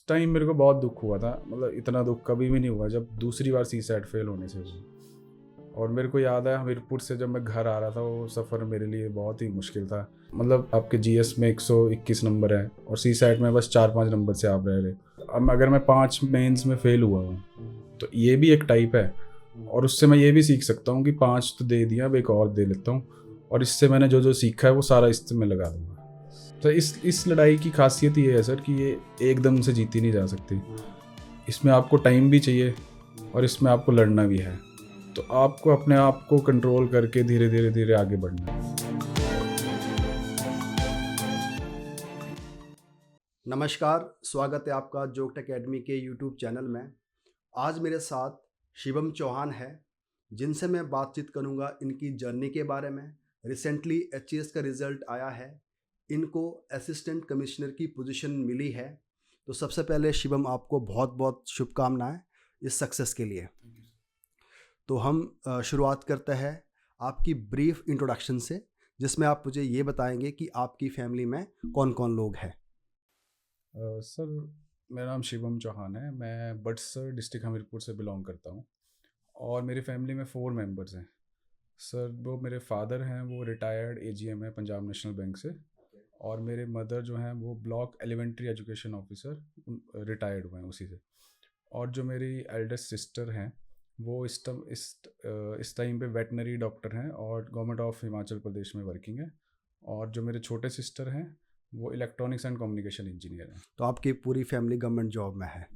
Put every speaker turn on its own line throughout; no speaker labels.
Time मेरे को बहुत दुख हुआ था, मतलब इतना दुख कभी भी नहीं हुआ जब दूसरी बार सी सेट फेल होने से हुआ। और मेरे को याद है हमीरपुर से जब मैं घर आ रहा था, वो सफ़र मेरे लिए बहुत ही मुश्किल था। मतलब आपके जीएस में 121 नंबर है और सी सेट में बस 4-5 नंबर से आप रह रहे। अब अगर मैं 5 मेंस में फेल हुआ हूँ तो ये भी एक टाइप है, और उससे मैं ये भी सीख सकता हूँ कि 5 तो दे दिया, अब एक और दे लेता हूँ, और इससे मैंने जो जो सीखा है वो सारा इसमें लगा दूंगा। तो इस लड़ाई की खासियत ये है सर कि ये एकदम से जीती नहीं जा सकती। इसमें आपको टाइम भी चाहिए और इसमें आपको लड़ना भी है। तो आपको अपने आप को कंट्रोल करके धीरे धीरे धीरे आगे बढ़ना है।
नमस्कार, स्वागत है आपका जोक्ट एकेडमी के यूट्यूब चैनल में। आज मेरे साथ शिवम चौहान है, जिनसे मैं बातचीत करूंगा इनकी जर्नी के बारे में। रिसेंटली एचईएस का रिज़ल्ट आया है, इनको असिस्टेंट कमिश्नर की पोजीशन मिली है। तो सबसे पहले शिवम, आपको बहुत बहुत शुभकामनाएं इस सक्सेस के लिए। तो हम शुरुआत करते हैं आपकी ब्रीफ इंट्रोडक्शन से, जिसमें आप मुझे ये बताएंगे कि आपकी फैमिली में कौन कौन लोग हैं।
सर, मेरा नाम शिवम चौहान है। मैं बटसर डिस्ट्रिक्ट हमीरपुर से बिलोंग करता हूँ और मेरी फैमिली में 4 मेंबर्स हैं। सर, वो मेरे फादर हैं, वो रिटायर्ड एजीएम है पंजाब नेशनल बैंक से, और मेरे मदर जो हैं वो block elementary education officer retired हुए हैं उसी से। और जो मेरी एल्डेस्ट सिस्टर हैं वो इस टाइम पे वेटनरी डॉक्टर हैं और गवर्नमेंट ऑफ हिमाचल प्रदेश में वर्किंग है। और जो मेरे छोटे सिस्टर हैं वो इलेक्ट्रॉनिक्स एंड कम्युनिकेशन इंजीनियर हैं।
तो आपकी पूरी फैमिली गवर्नमेंट जॉब में है।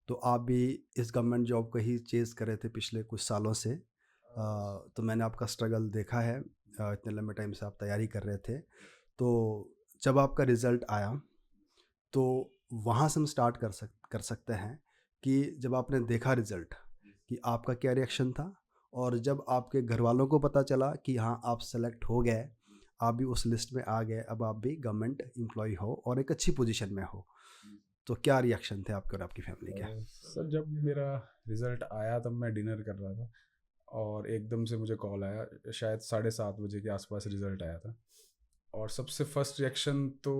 तो आप भी इस गवर्नमेंट जॉब को ही चेज़ कर रहे थे पिछले कुछ सालों से। तो मैंने आपका स्ट्रगल देखा है। इतने लंबे टाइम से आप तैयारी कर रहे थे। तो जब आपका रिज़ल्ट आया, तो वहाँ से हम स्टार्ट कर सकते हैं कि जब आपने देखा रिज़ल्ट, कि आपका क्या रिएक्शन था। और जब आपके घर वालों को पता चला कि हाँ, आप सेलेक्ट हो गए, आप भी उस लिस्ट में आ गए, अब आप भी गवर्नमेंट एम्प्लॉय हो और एक अच्छी पोजीशन में हो, तो क्या रिएक्शन थे आपके और आपकी फैमिली के?
सर, जब मेरा रिज़ल्ट आया तब मैं डिनर कर रहा था और एकदम से मुझे कॉल आया। शायद 7:30 बजे के आसपास रिज़ल्ट आया था। और सबसे फर्स्ट रिएक्शन तो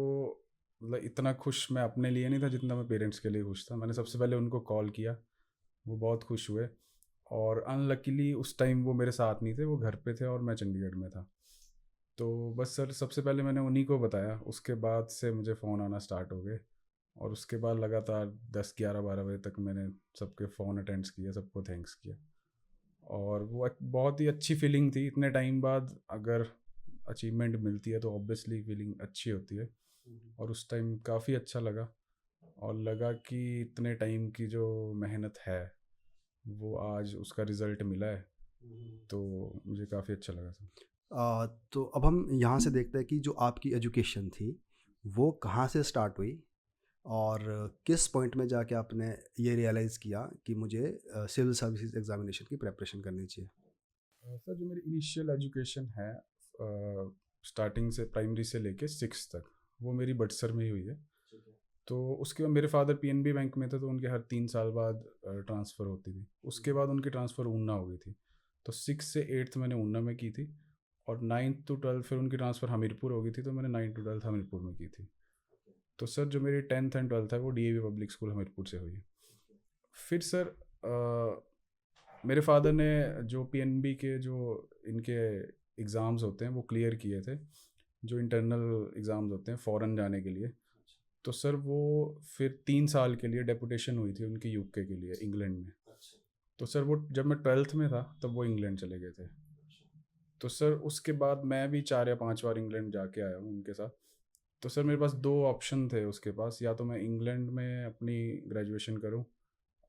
मतलब इतना खुश मैं अपने लिए नहीं था जितना मैं पेरेंट्स के लिए खुश था। मैंने सबसे पहले उनको कॉल किया, वो बहुत खुश हुए। और अनलकीली उस टाइम वो मेरे साथ नहीं थे, वो घर पे थे और मैं चंडीगढ़ में था। तो बस सर, सबसे पहले मैंने उन्हीं को बताया, उसके बाद से मुझे फ़ोन आना स्टार्ट हो गए। और उसके बाद लगातार 10, 11, 12 बजे तक मैंने सबके फ़ोन अटेंड्स किए, सबको थैंक्स किया। और वो एक बहुत ही अच्छी फीलिंग थी। इतने टाइम बाद अगर अचीवमेंट मिलती है तो ऑब्वियसली फीलिंग अच्छी होती है। और उस टाइम काफ़ी अच्छा लगा, और लगा कि इतने टाइम की जो मेहनत है वो आज उसका रिज़ल्ट मिला है। तो मुझे काफ़ी अच्छा लगा था।
तो अब हम यहाँ से देखते हैं कि जो आपकी एजुकेशन थी, वो कहाँ से स्टार्ट हुई और किस पॉइंट में जाके आपने ये रियलाइज़ किया कि मुझे सिविल सर्विसेज एग्जामिनेशन की प्रिपरेशन करनी चाहिए।
सर, जो मेरी इनिशियल एजुकेशन है स्टार्टिंग से प्राइमरी से लेके 6 तक, वो मेरी बटसर में ही हुई है। तो उसके बाद मेरे फादर पीएनबी बैंक में थे, तो उनके हर 3 साल बाद ट्रांसफ़र होती थी। उसके बाद उनकी ट्रांसफ़र ऊना हो गई थी। तो 6 से 8th मैंने ऊना में की थी, और 9th to 12th फिर उनकी ट्रांसफ़र हमीरपुर हो गई थी, तो मैंने 9th to 12th हमीरपुर में की थी। तो सर, जो मेरी 10th एंड 12th है वो डीएवी पब्लिक स्कूल हमीरपुर से हुई है। फिर सर, मेरे फादर ने जो पीएनबी के जो इनके एग्ज़ाम्स होते हैं वो क्लियर किए थे, जो इंटरनल एग्ज़ाम्स होते हैं फ़ॉरेन जाने के लिए। तो सर, वो फिर 3 साल के लिए डेपुटेशन हुई थी उनकी यूके के लिए इंग्लैंड में। तो सर, वो जब मैं 12th में था तब वो इंग्लैंड चले गए थे। तो सर, उसके बाद मैं भी 4 या 5 बार इंग्लैंड जाके आया हूँ उनके साथ। तो सर, मेरे पास 2 ऑप्शन थे उसके पास, या तो मैं इंग्लैंड में अपनी ग्रेजुएशन करूँ,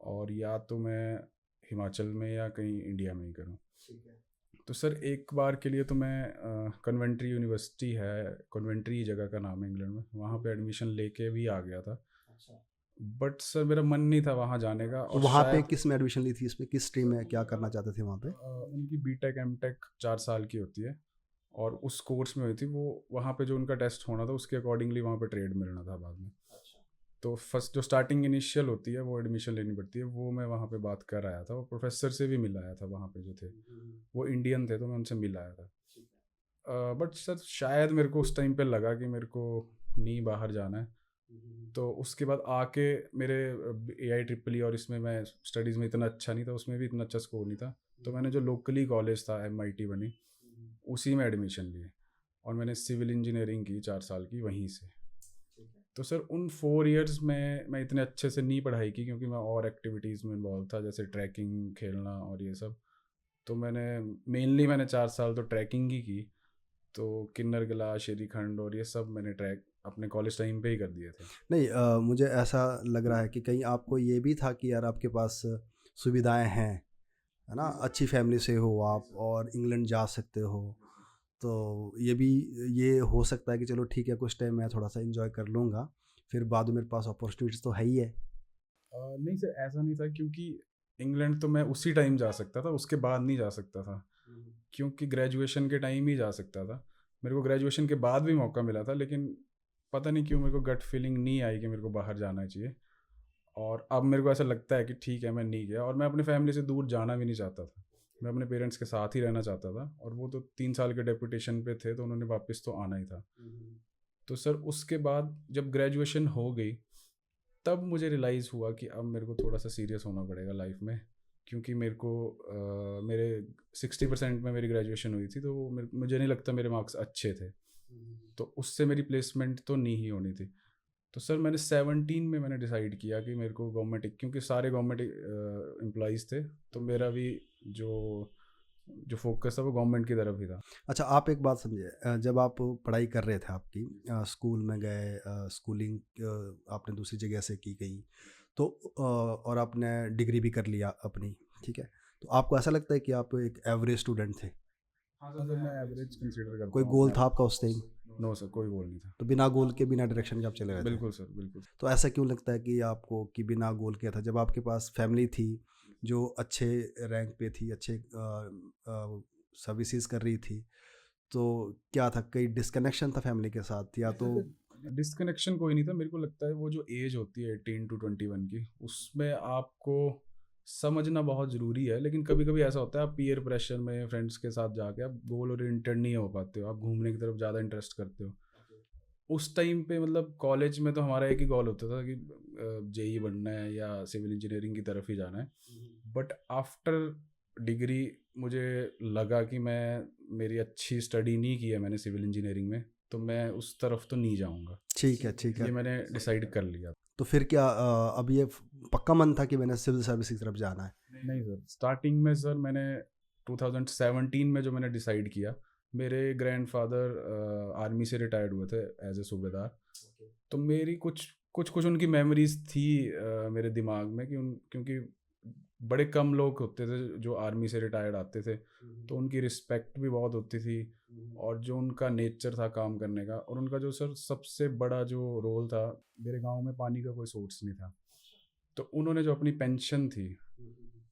और या तो मैं हिमाचल में या कहीं इंडिया में ही करूँ। तो सर, एक बार के लिए तो मैं कन्वेंट्री यूनिवर्सिटी है, कन्वेंट्री जगह का नाम है इंग्लैंड में, वहाँ पे एडमिशन लेके भी आ गया था। बट सर, मेरा मन नहीं था वहाँ जाने का,
तो
और
वहाँ पे
शायद
किस में एडमिशन ली थी, इसमें किस स्ट्रीम में क्या करना चाहते थे वहाँ पे?
उनकी बीटेक एमटेक 4 साल की होती है, और उस कोर्स में हुई थी वो। वहाँ पे जो उनका टेस्ट होना था उसके अकॉर्डिंगली वहाँ पे ट्रेड मिलना था बाद में। तो फर्स्ट जो स्टार्टिंग इनिशियल होती है वो एडमिशन लेनी पड़ती है, वो मैं वहाँ पे बात कर आया था, और प्रोफेसर से भी मिल आया था वहाँ पे जो थे, वो इंडियन थे, तो मैं उनसे मिल आया था। बट सर, शायद मेरे को उस टाइम पे लगा कि मेरे को नहीं बाहर जाना है, तो उसके बाद आके मेरे AI-EEE और इसमें मैं स्टडीज़ में इतना अच्छा नहीं था, उसमें भी इतना अच्छा स्कोर नहीं था। तो मैंने जो लोकली कॉलेज था MIT बनी, उसी में एडमिशन लिए और मैंने सिविल इंजीनियरिंग की 4 साल की वहीं से। तो सर उन 4 इयर्स में मैं इतने अच्छे से नहीं पढ़ाई की क्योंकि मैं और एक्टिविटीज़ में इन्वॉल्व था, जैसे ट्रैकिंग, खेलना और ये सब। तो मैंने 4 साल तो ट्रैकिंग ही की। तो किन्नर किला, शेरीखंड और ये सब मैंने ट्रैक अपने कॉलेज टाइम पे ही कर दिए थे।
नहीं, मुझे ऐसा लग रहा है कि कहीं आपको ये भी था कि यार आपके पास सुविधाएं हैं, है ना, अच्छी फैमिली से हो आप और इंग्लैंड जा सकते हो, तो ये भी ये हो सकता है कि चलो ठीक है कुछ टाइम मैं थोड़ा सा एंजॉय कर लूँगा, फिर बाद में मेरे पास अपॉर्चुनिटीज़ तो है ही है।
नहीं सर, ऐसा नहीं था क्योंकि इंग्लैंड तो मैं उसी टाइम जा सकता था, उसके बाद नहीं जा सकता था। क्योंकि ग्रेजुएशन के टाइम ही जा सकता था। मेरे को ग्रेजुएशन के बाद भी मौका मिला था, लेकिन पता नहीं क्यों मेरे को गट फीलिंग नहीं आई कि मेरे को बाहर जाना चाहिए। और अब मेरे को ऐसा लगता है कि ठीक है, मैं नहीं गया और मैं अपनी फैमिली से दूर जाना भी नहीं चाहता था। मैं अपने पेरेंट्स के साथ ही रहना चाहता था और वो तो 3 साल के डेपुटेशन पे थे, तो उन्होंने वापस तो आना ही था। तो सर उसके बाद जब ग्रेजुएशन हो गई, तब मुझे रियलाइज़ हुआ कि अब मेरे को थोड़ा-सा सीरियस होना पड़ेगा लाइफ में, क्योंकि मेरे 60% में मेरी ग्रेजुएशन हुई थी, तो वो मुझे नहीं लगता मेरे मार्क्स अच्छे थे। तो उससे मेरी प्लेसमेंट तो नहीं ही होनी थी। तो सर मैंने 17 में मैंने डिसाइड किया कि मेरे को गवर्नमेंट, क्योंकि सारे गवर्नमेंट एम्प्लॉइज़ थे, तो मेरा भी जो जो फ़ोकस था वो गवर्नमेंट की तरफ ही था।
अच्छा, आप एक बात समझिए, जब आप पढ़ाई कर रहे थे आपकी, स्कूल में गए, स्कूलिंग आपने दूसरी जगह से की गई, तो और आपने डिग्री भी कर लिया अपनी, ठीक है, तो आपको ऐसा लगता है कि आप एक एवरेज स्टूडेंट थे?
हाँ सर, मैं एवरेज कंसीडर करता
कोई
हूँ
गोल
अपने
था
आप
आपका उस टाइम?
को। नो सर, कोई गोल नहीं था।
तो बिना गोल के बिना डायरेक्शन के आप चले गए थे?
बिल्कुल सर, बिल्कुल।
तो ऐसा क्यों लगता है कि आपको कि बिना गोल के था, जब आपके पास फैमिली थी जो अच्छे रैंक पे थी, अच्छे सर्विसेज कर रही थी, तो क्या था, कहीं डिस्कनेक्शन था फैमिली के साथ या तो?
डिस्कनेक्शन कोई नहीं था। मेरे को लगता है वो जो एज होती है 18 टू 21 की, उसमें आपको समझना बहुत ज़रूरी है, लेकिन कभी कभी ऐसा होता है आप पीयर प्रेशर में फ्रेंड्स के साथ जाके आप गोल ओरिएंटेड नहीं हो पाते हो, आप घूमने की तरफ ज़्यादा इंटरेस्ट करते हो। उस टाइम पे मतलब कॉलेज में तो हमारा एक ही गोल होता था कि जेई बनना है या सिविल इंजीनियरिंग की तरफ ही जाना है। बट आफ्टर डिग्री मुझे लगा कि मेरी अच्छी स्टडी नहीं की है मैंने सिविल इंजीनियरिंग में, तो मैं उस तरफ तो नहीं जाऊंगा।
ठीक है, ठीक
ये
है।
मैंने डिसाइड कर लिया।
तो फिर क्या अब ये पक्का मन था कि मैंने सिविल सर्विस की तरफ जाना है?
नहीं सर, स्टार्टिंग में सर मैंने 2017 में जो मैंने डिसाइड किया, मेरे ग्रैंडफादर आर्मी से रिटायर्ड हुए थे एज ए सूबेदार। तो मेरी कुछ कुछ कुछ उनकी मेमोरीज थी मेरे दिमाग में कि क्योंकि बड़े कम लोग होते थे जो आर्मी से रिटायर्ड आते थे, तो उनकी रिस्पेक्ट भी बहुत होती थी और जो उनका नेचर था काम करने का, और उनका जो सर सबसे बड़ा जो रोल था, मेरे गांव में पानी का कोई सोर्स नहीं था, तो उन्होंने जो अपनी पेंशन थी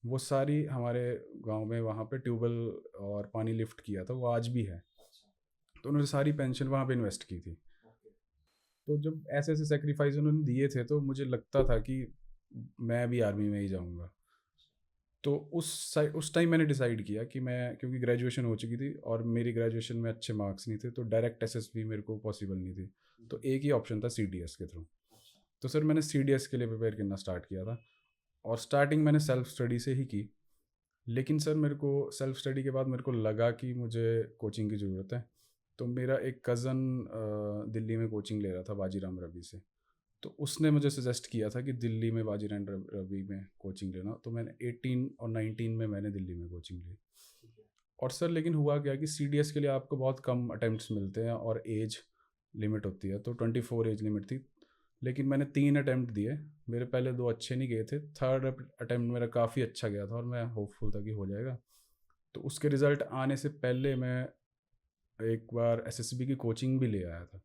वो सारी हमारे गांव में वहाँ पे ट्यूबवेल और पानी लिफ्ट किया था, वो आज भी है। तो उन्होंने सारी पेंशन वहाँ पे इन्वेस्ट की थी। तो जब ऐसे ऐसे सेक्रीफाइस उन्होंने दिए थे, तो मुझे लगता था कि मैं भी आर्मी में ही जाऊँगा। तो उस टाइम मैंने डिसाइड किया कि मैं, क्योंकि ग्रेजुएशन हो चुकी थी और मेरी ग्रेजुएशन में अच्छे मार्क्स नहीं थे, तो डायरेक्ट एसएसबी मेरे को पॉसिबल नहीं थी। तो एक ही ऑप्शन था सीडीएस के थ्रू। तो सर मैंने सीडीएस के लिए प्रिपेयर करना स्टार्ट किया था और स्टार्टिंग मैंने सेल्फ स्टडी से ही की। लेकिन सर मेरे को सेल्फ स्टडी के बाद मेरे को लगा कि मुझे कोचिंग की ज़रूरत है। तो मेरा एक कज़न दिल्ली में कोचिंग ले रहा था बाजीराम रवि से। तो उसने मुझे सजेस्ट किया था कि दिल्ली में बाजीराम रवि में कोचिंग लेना। तो मैंने 18 और 19 में मैंने दिल्ली में कोचिंग ली। और सर लेकिन हुआ क्या कि सीडीएस के लिए आपको बहुत कम अटेम्प्ट्स मिलते हैं और एज लिमिट होती है, तो 24 एज लिमिट थी। लेकिन मैंने 3 अटैम्प्ट दिए, मेरे पहले 2 अच्छे नहीं गए थे, थर्ड अटैम्प्ट मेरा काफ़ी अच्छा गया था और मैं होपफुल था कि हो जाएगा। तो उसके रिज़ल्ट आने से पहले मैं एक बार एसएसबी की कोचिंग भी ले आया था।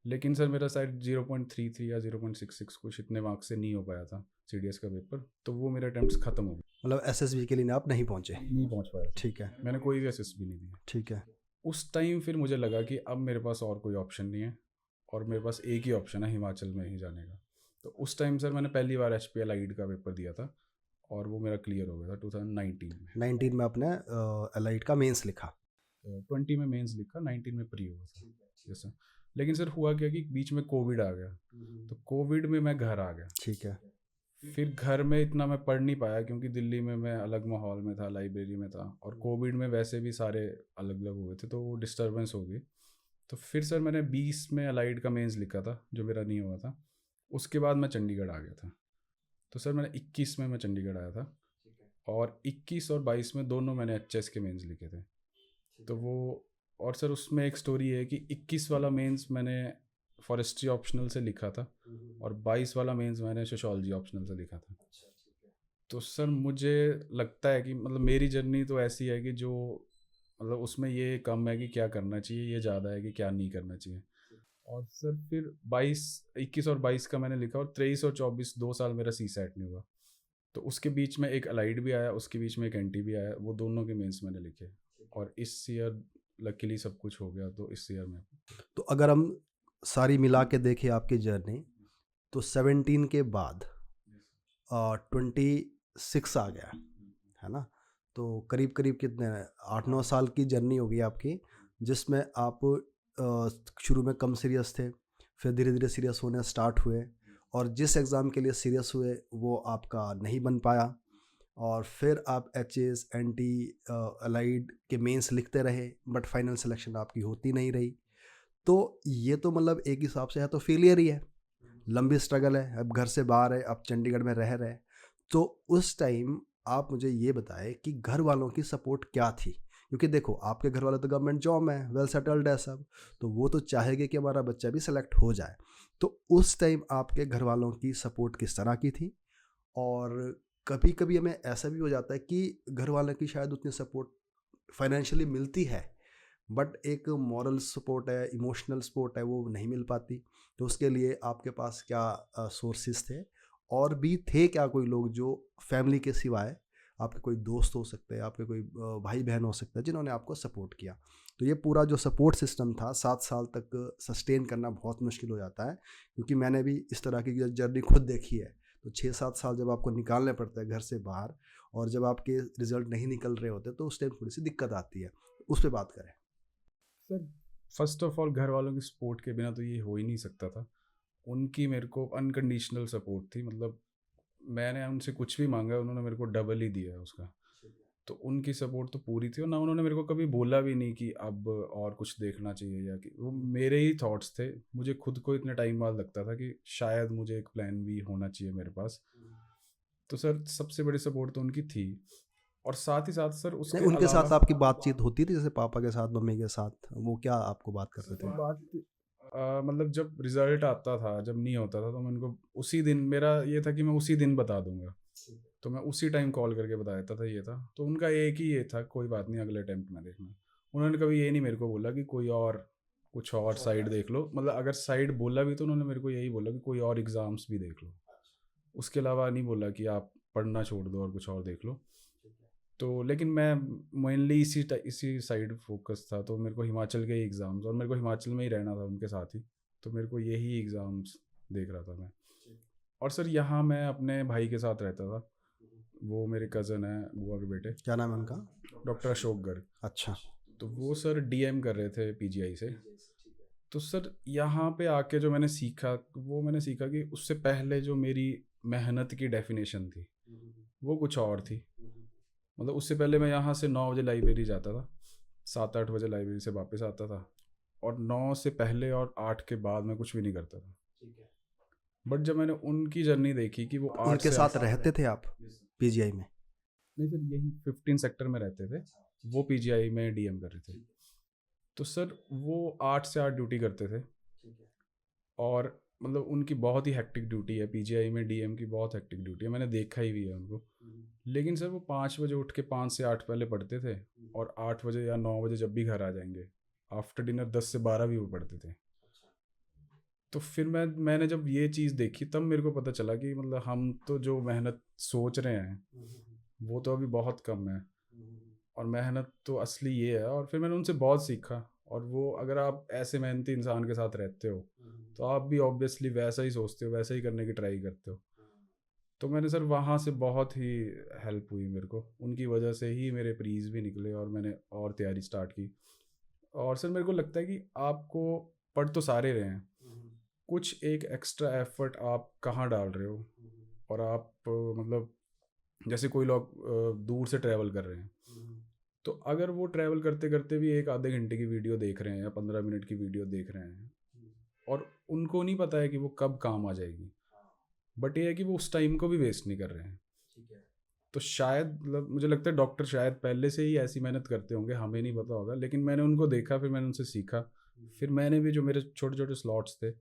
लेकिन सर मेरा शायद 0.33 या 0.66 कुछ इतने मार्क्स से नहीं हो पाया था सीडीएस का पेपर, तो वो मेरे अटैम्प्ट्स ख़त्म हो गए।
मतलब एसएसबी के लिए आप नहीं पहुंचे?
नहीं पहुंच पाया।
ठीक है,
मैंने कोई भी एसएसबी नहीं दिया।
ठीक है।
उस टाइम फिर मुझे लगा कि अब मेरे पास और कोई ऑप्शन नहीं है और मेरे पास एक ही ऑप्शन है हिमाचल में ही जाने का। तो उस टाइम सर मैंने पहली बार HPL आइड का पेपर दिया था और वो मेरा क्लियर हो गया था 2019 में।
19 में आपने एलाइट का मेंस लिखा?
20 में मेंस लिखा, 19 में प्री हुआ था। जैसा लेकिन सर हुआ क्या कि बीच में कोविड आ गया, तो कोविड में मैं घर आ गया।
ठीक है।
फिर घर में इतना मैं पढ़ नहीं पाया क्योंकि दिल्ली में मैं अलग माहौल में था, लाइब्रेरी में था, और कोविड में वैसे भी सारे अलग अलग हुए थे, तो वो डिस्टर्बेंस हो गई। तो फिर सर मैंने 20 में अलाइड का मेंस लिखा था जो मेरा नहीं हुआ था। उसके बाद मैं चंडीगढ़ आ गया था। तो सर मैंने 21 में मैं चंडीगढ़ आया था, और 21 और 22 में दोनों मैंने एचएस के मेंस लिखे थे। तो वो, और सर उसमें एक स्टोरी है कि 21 वाला मेंस मैंने फॉरेस्ट्री ऑप्शनल से लिखा था, और 22 वाला मेंस मैंने सोशोलॉजी ऑप्शनल से लिखा था। तो सर मुझे लगता है कि मतलब मेरी जर्नी तो ऐसी है कि जो मतलब उसमें ये कम है कि क्या करना चाहिए, ये ज़्यादा है कि क्या नहीं करना चाहिए। और सर फिर 21 और 22 का मैंने लिखा, और 23 और 24 2 साल मेरा सी सेट नहीं हुआ। तो उसके बीच में एक अलाइड भी आया, उसके बीच में एक एंटी भी आया, वो दोनों के मेंस मैंने लिखे। और इस ईयर लकीली सब कुछ हो गया, तो इस ईयर में।
तो अगर हम सारी मिला के देखें आपकी जर्नी, तो 17 के बाद 26 आ गया है ना। तो करीब करीब कितने 8-9 साल की जर्नी होगी आपकी, जिसमें आप शुरू में कम सीरियस थे, फिर धीरे धीरे सीरियस होने स्टार्ट हुए, और जिस एग्ज़ाम के लिए सीरियस हुए वो आपका नहीं बन पाया, और फिर आप H S N T allied के मेंस लिखते रहे, बट फाइनल सिलेक्शन आपकी होती नहीं रही। तो ये तो मतलब एक हिसाब से है तो फेलियर ही है, लंबी स्ट्रगल है, अब घर से बाहर है, अब चंडीगढ़ में रह रहे। तो उस टाइम आप मुझे ये बताएं कि घर वालों की सपोर्ट क्या थी, क्योंकि देखो आपके घर वाले तो गवर्नमेंट जॉब में है, वेल सेटल्ड है सब, तो वो तो चाहेंगे कि हमारा बच्चा भी सेलेक्ट हो जाए। तो उस टाइम आपके घर वालों की सपोर्ट किस तरह की थी? और कभी कभी हमें ऐसा भी हो जाता है कि घर वालों की शायद उतनी सपोर्ट फाइनेंशियली मिलती है, बट एक मॉरल सपोर्ट है, इमोशनल सपोर्ट है, वो नहीं मिल पाती। तो उसके लिए आपके पास क्या सोर्सेज थे, और भी थे क्या कोई लोग जो फैमिली के सिवाय, आपके कोई दोस्त हो सकते हैं, आपके कोई भाई बहन हो सकते हैं जिन्होंने आपको सपोर्ट किया? तो ये पूरा जो सपोर्ट सिस्टम था 7 साल तक सस्टेन करना बहुत मुश्किल हो जाता है, क्योंकि मैंने भी इस तरह की जर्नी खुद देखी है। तो 6-7 साल जब आपको निकालने पड़ते हैं घर से बाहर, और जब आपके रिजल्ट नहीं निकल रहे होते, तो उस टाइम थोड़ी सी दिक्कत आती है, उस पर बात करें।
सर फर्स्ट ऑफ ऑल घर वालों की सपोर्ट के बिना तो ये हो ही नहीं सकता था। उनकी मेरे को अनकंडीशनल सपोर्ट थी, मतलब मैंने उनसे कुछ भी मांगा उन्होंने मेरे को डबल ही दिया है उसका। तो उनकी सपोर्ट तो पूरी थी, और ना उन्होंने मेरे को कभी बोला भी नहीं कि अब और कुछ देखना चाहिए, या कि वो मेरे ही थॉट्स थे। मुझे खुद को इतने टाइम बाद लगता था कि शायद मुझे एक प्लान भी होना चाहिए मेरे पास। तो सर सबसे बड़ी सपोर्ट तो उनकी थी, और साथ ही साथ सर
नहीं,
उसके
उनके साथ
अलावा
आपकी बातचीत होती थी जैसे पापा के साथ, मम्मी के साथ, वो क्या आपको बात करते थे?
बात मतलब जब रिजल्ट आता था, जब नहीं होता था, तो मैं उनको उसी दिन, मेरा ये था कि मैं उसी दिन बता दूंगा, तो मैं उसी टाइम कॉल करके बता देता था ये था। तो उनका एक ही ये था, कोई बात नहीं अगले अटेम्प्ट में देखना। उन्होंने कभी ये नहीं मेरे को बोला कि कोई और कुछ और साइड देख लो, मतलब अगर साइड बोला भी तो उन्होंने मेरे को यही बोला कि कोई और एग्ज़ाम्स भी देख लो। उसके अलावा नहीं बोला कि आप पढ़ना छोड़ दो और कुछ और देख लो। तो लेकिन मैं मेनली इसी साइड फोकस था, तो मेरे को हिमाचल के ही एग्ज़ाम्स, और मेरे को हिमाचल में ही रहना था उनके साथ ही, तो मेरे को यही एग्ज़ाम्स देख रहा था मैं। और सर यहाँ मैं अपने भाई के साथ रहता था, वो मेरे कज़न है, बुआ के बेटे,
क्या नाम है उनका?
डॉक्टर अशोक गर्ग।
अच्छा।
तो वो सर डीएम कर रहे थे पीजीआई से। तो सर यहाँ पे आके जो मैंने सीखा, वो मैंने सीखा कि उससे पहले जो मेरी मेहनत की डेफिनेशन थी वो कुछ और थी। मतलब उससे पहले मैं यहाँ से 9 बजे लाइब्रेरी जाता था, 7-8 बजे लाइब्रेरी से वापस आता था, और 9 से पहले और 8 के बाद मैं कुछ भी नहीं करता था। बट जब मैंने उनकी जर्नी देखी कि वो 8
उनके
से
साथ रहते थे आप पीजीआई में?
नहीं सर, यही 15 सेक्टर में रहते थे, वो पीजीआई में डीएम कर रहे थे। तो सर वो 8 से 8 ड्यूटी करते थे, और मतलब उनकी बहुत ही हेक्टिक ड्यूटी है, पीजीआई में डीएम की बहुत हेक्टिक ड्यूटी है, मैंने देखा ही भी है उनको। लेकिन सर वो 5 बजे उठ के 5 से 8 पहले पढ़ते थे, और 8 बजे या 9 बजे जब भी घर आ जाएंगे, आफ्टर डिनर 10 से 12 भी वो पढ़ते थे। तो फिर मैंने जब ये चीज़ देखी, तब मेरे को पता चला कि मतलब हम तो जो मेहनत सोच रहे हैं वो तो अभी बहुत कम है, और मेहनत तो असली ये है। और फिर मैंने उनसे बहुत सीखा, और वो अगर आप ऐसे मेहनती इंसान के साथ रहते हो तो आप भी ऑब्वियसली वैसा ही सोचते हो, वैसा ही करने की ट्राई करते हो। तो मैंने सर वहाँ से बहुत ही हेल्प हुई मेरे को, उनकी वजह से ही मेरे प्रीज भी निकले, और मैंने और तैयारी स्टार्ट की। और सर मेरे को लगता है कि आपको पढ़ तो सारे रहे हैं, कुछ एक एक्स्ट्रा एफर्ट आप कहाँ डाल रहे हो, और आप मतलब जैसे कोई लोग दूर से ट्रैवल कर रहे हैं, तो अगर वो ट्रैवल करते करते भी एक आधे घंटे की वीडियो देख रहे हैं या 15 मिनट की वीडियो देख रहे हैं, और उनको नहीं पता है कि वो कब काम आ जाएगी, बट ये है कि वो उस टाइम को भी वेस्ट नहीं कर रहे हैं। तो शायद मतलब मुझे लगता है डॉक्टर शायद पहले से ही ऐसी मेहनत करते होंगे, हमें नहीं पता होगा, लेकिन मैंने उनको देखा, फिर मैंने उनसे सीखा, फिर मैंने भी जो मेरे छोटे छोटे स्लॉट्स थे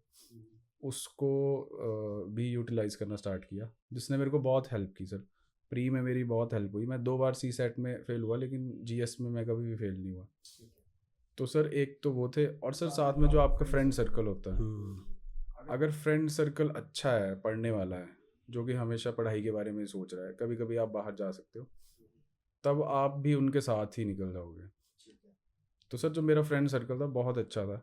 उसको भी यूटिलाइज़ करना स्टार्ट किया, जिसने मेरे को बहुत हेल्प की सर। प्री में मेरी बहुत हेल्प हुई, मैं 2 बार सी सेट में फेल हुआ, लेकिन जीएस में मैं कभी भी फेल नहीं हुआ। तो सर एक तो वो थे, और सर साथ में जो आपका फ्रेंड सर्कल होता है, अगर फ्रेंड सर्कल अच्छा है, पढ़ने वाला है, जो कि हमेशा पढ़ाई के बारे में सोच रहा है, कभी कभी आप बाहर जा सकते हो, तब आप भी उनके साथ ही निकल जाओगे। तो सर जो मेरा फ्रेंड सर्कल था बहुत अच्छा था,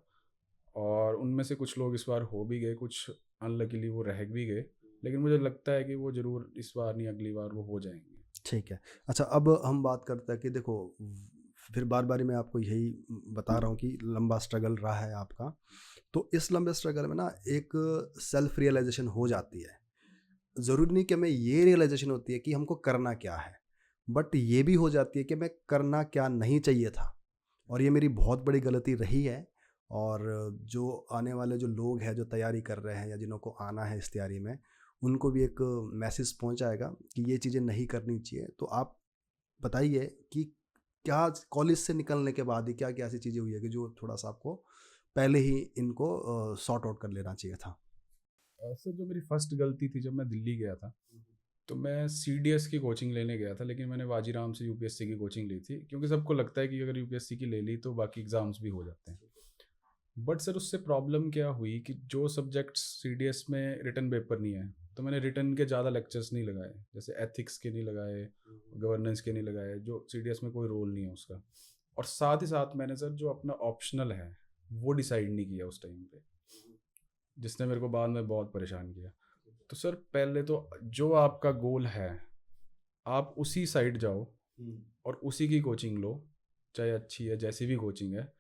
और उनमें से कुछ लोग इस बार हो भी गए, कुछ अनलकीली वो रह भी गए, लेकिन मुझे लगता है कि वो ज़रूर इस बार नहीं अगली बार वो हो जाएंगे।
ठीक है। अच्छा, अब हम बात करते हैं कि देखो, फिर बार बार मैं आपको यही बता रहा हूँ कि लंबा स्ट्रगल रहा है आपका। तो इस लंबे स्ट्रगल में ना एक सेल्फ रियलाइजेशन हो जाती है। ज़रूरी नहीं कि हमें ये रियलाइजेशन होती है कि हमको करना क्या है, बट ये भी हो जाती है कि मैं करना क्या नहीं चाहिए था, और ये मेरी बहुत बड़ी गलती रही है। और जो आने वाले जो लोग हैं जो तैयारी कर रहे हैं या जिनको आना है इस तैयारी में, उनको भी एक मैसेज पहुंचाएगा कि ये चीज़ें नहीं करनी चाहिए। तो आप बताइए कि क्या कॉलेज से निकलने के बाद ही क्या क्या ऐसी चीज़ें हुई है कि जो थोड़ा सा आपको पहले ही इनको सॉर्ट आउट कर लेना चाहिए था?
सर जो मेरी फर्स्ट गलती थी, जब मैं दिल्ली गया था, तो मैं सीडीएस की कोचिंग लेने गया था, लेकिन मैंने वाजीराम से यूपीएससी की कोचिंग ली थी, क्योंकि सबको लगता है कि अगर यूपीएससी की ले ली तो बाकी एग्ज़ाम्स भी हो जाते हैं। बट सर उससे प्रॉब्लम क्या हुई कि जो सब्जेक्ट्स सीडीएस में रिटन पेपर नहीं है, तो मैंने रिटन के ज़्यादा लेक्चर्स नहीं लगाए, जैसे एथिक्स के नहीं लगाए, गवर्नेंस के नहीं लगाए, जो सीडीएस में कोई रोल नहीं है उसका। और साथ ही साथ मैंने सर जो अपना ऑप्शनल है वो डिसाइड नहीं किया उस टाइम पे, जिसने मेरे को बाद में बहुत परेशान किया। तो सर पहले तो जो आपका गोल है आप उसी साइड जाओ और उसी की कोचिंग लो, चाहे अच्छी है जैसी भी कोचिंग है,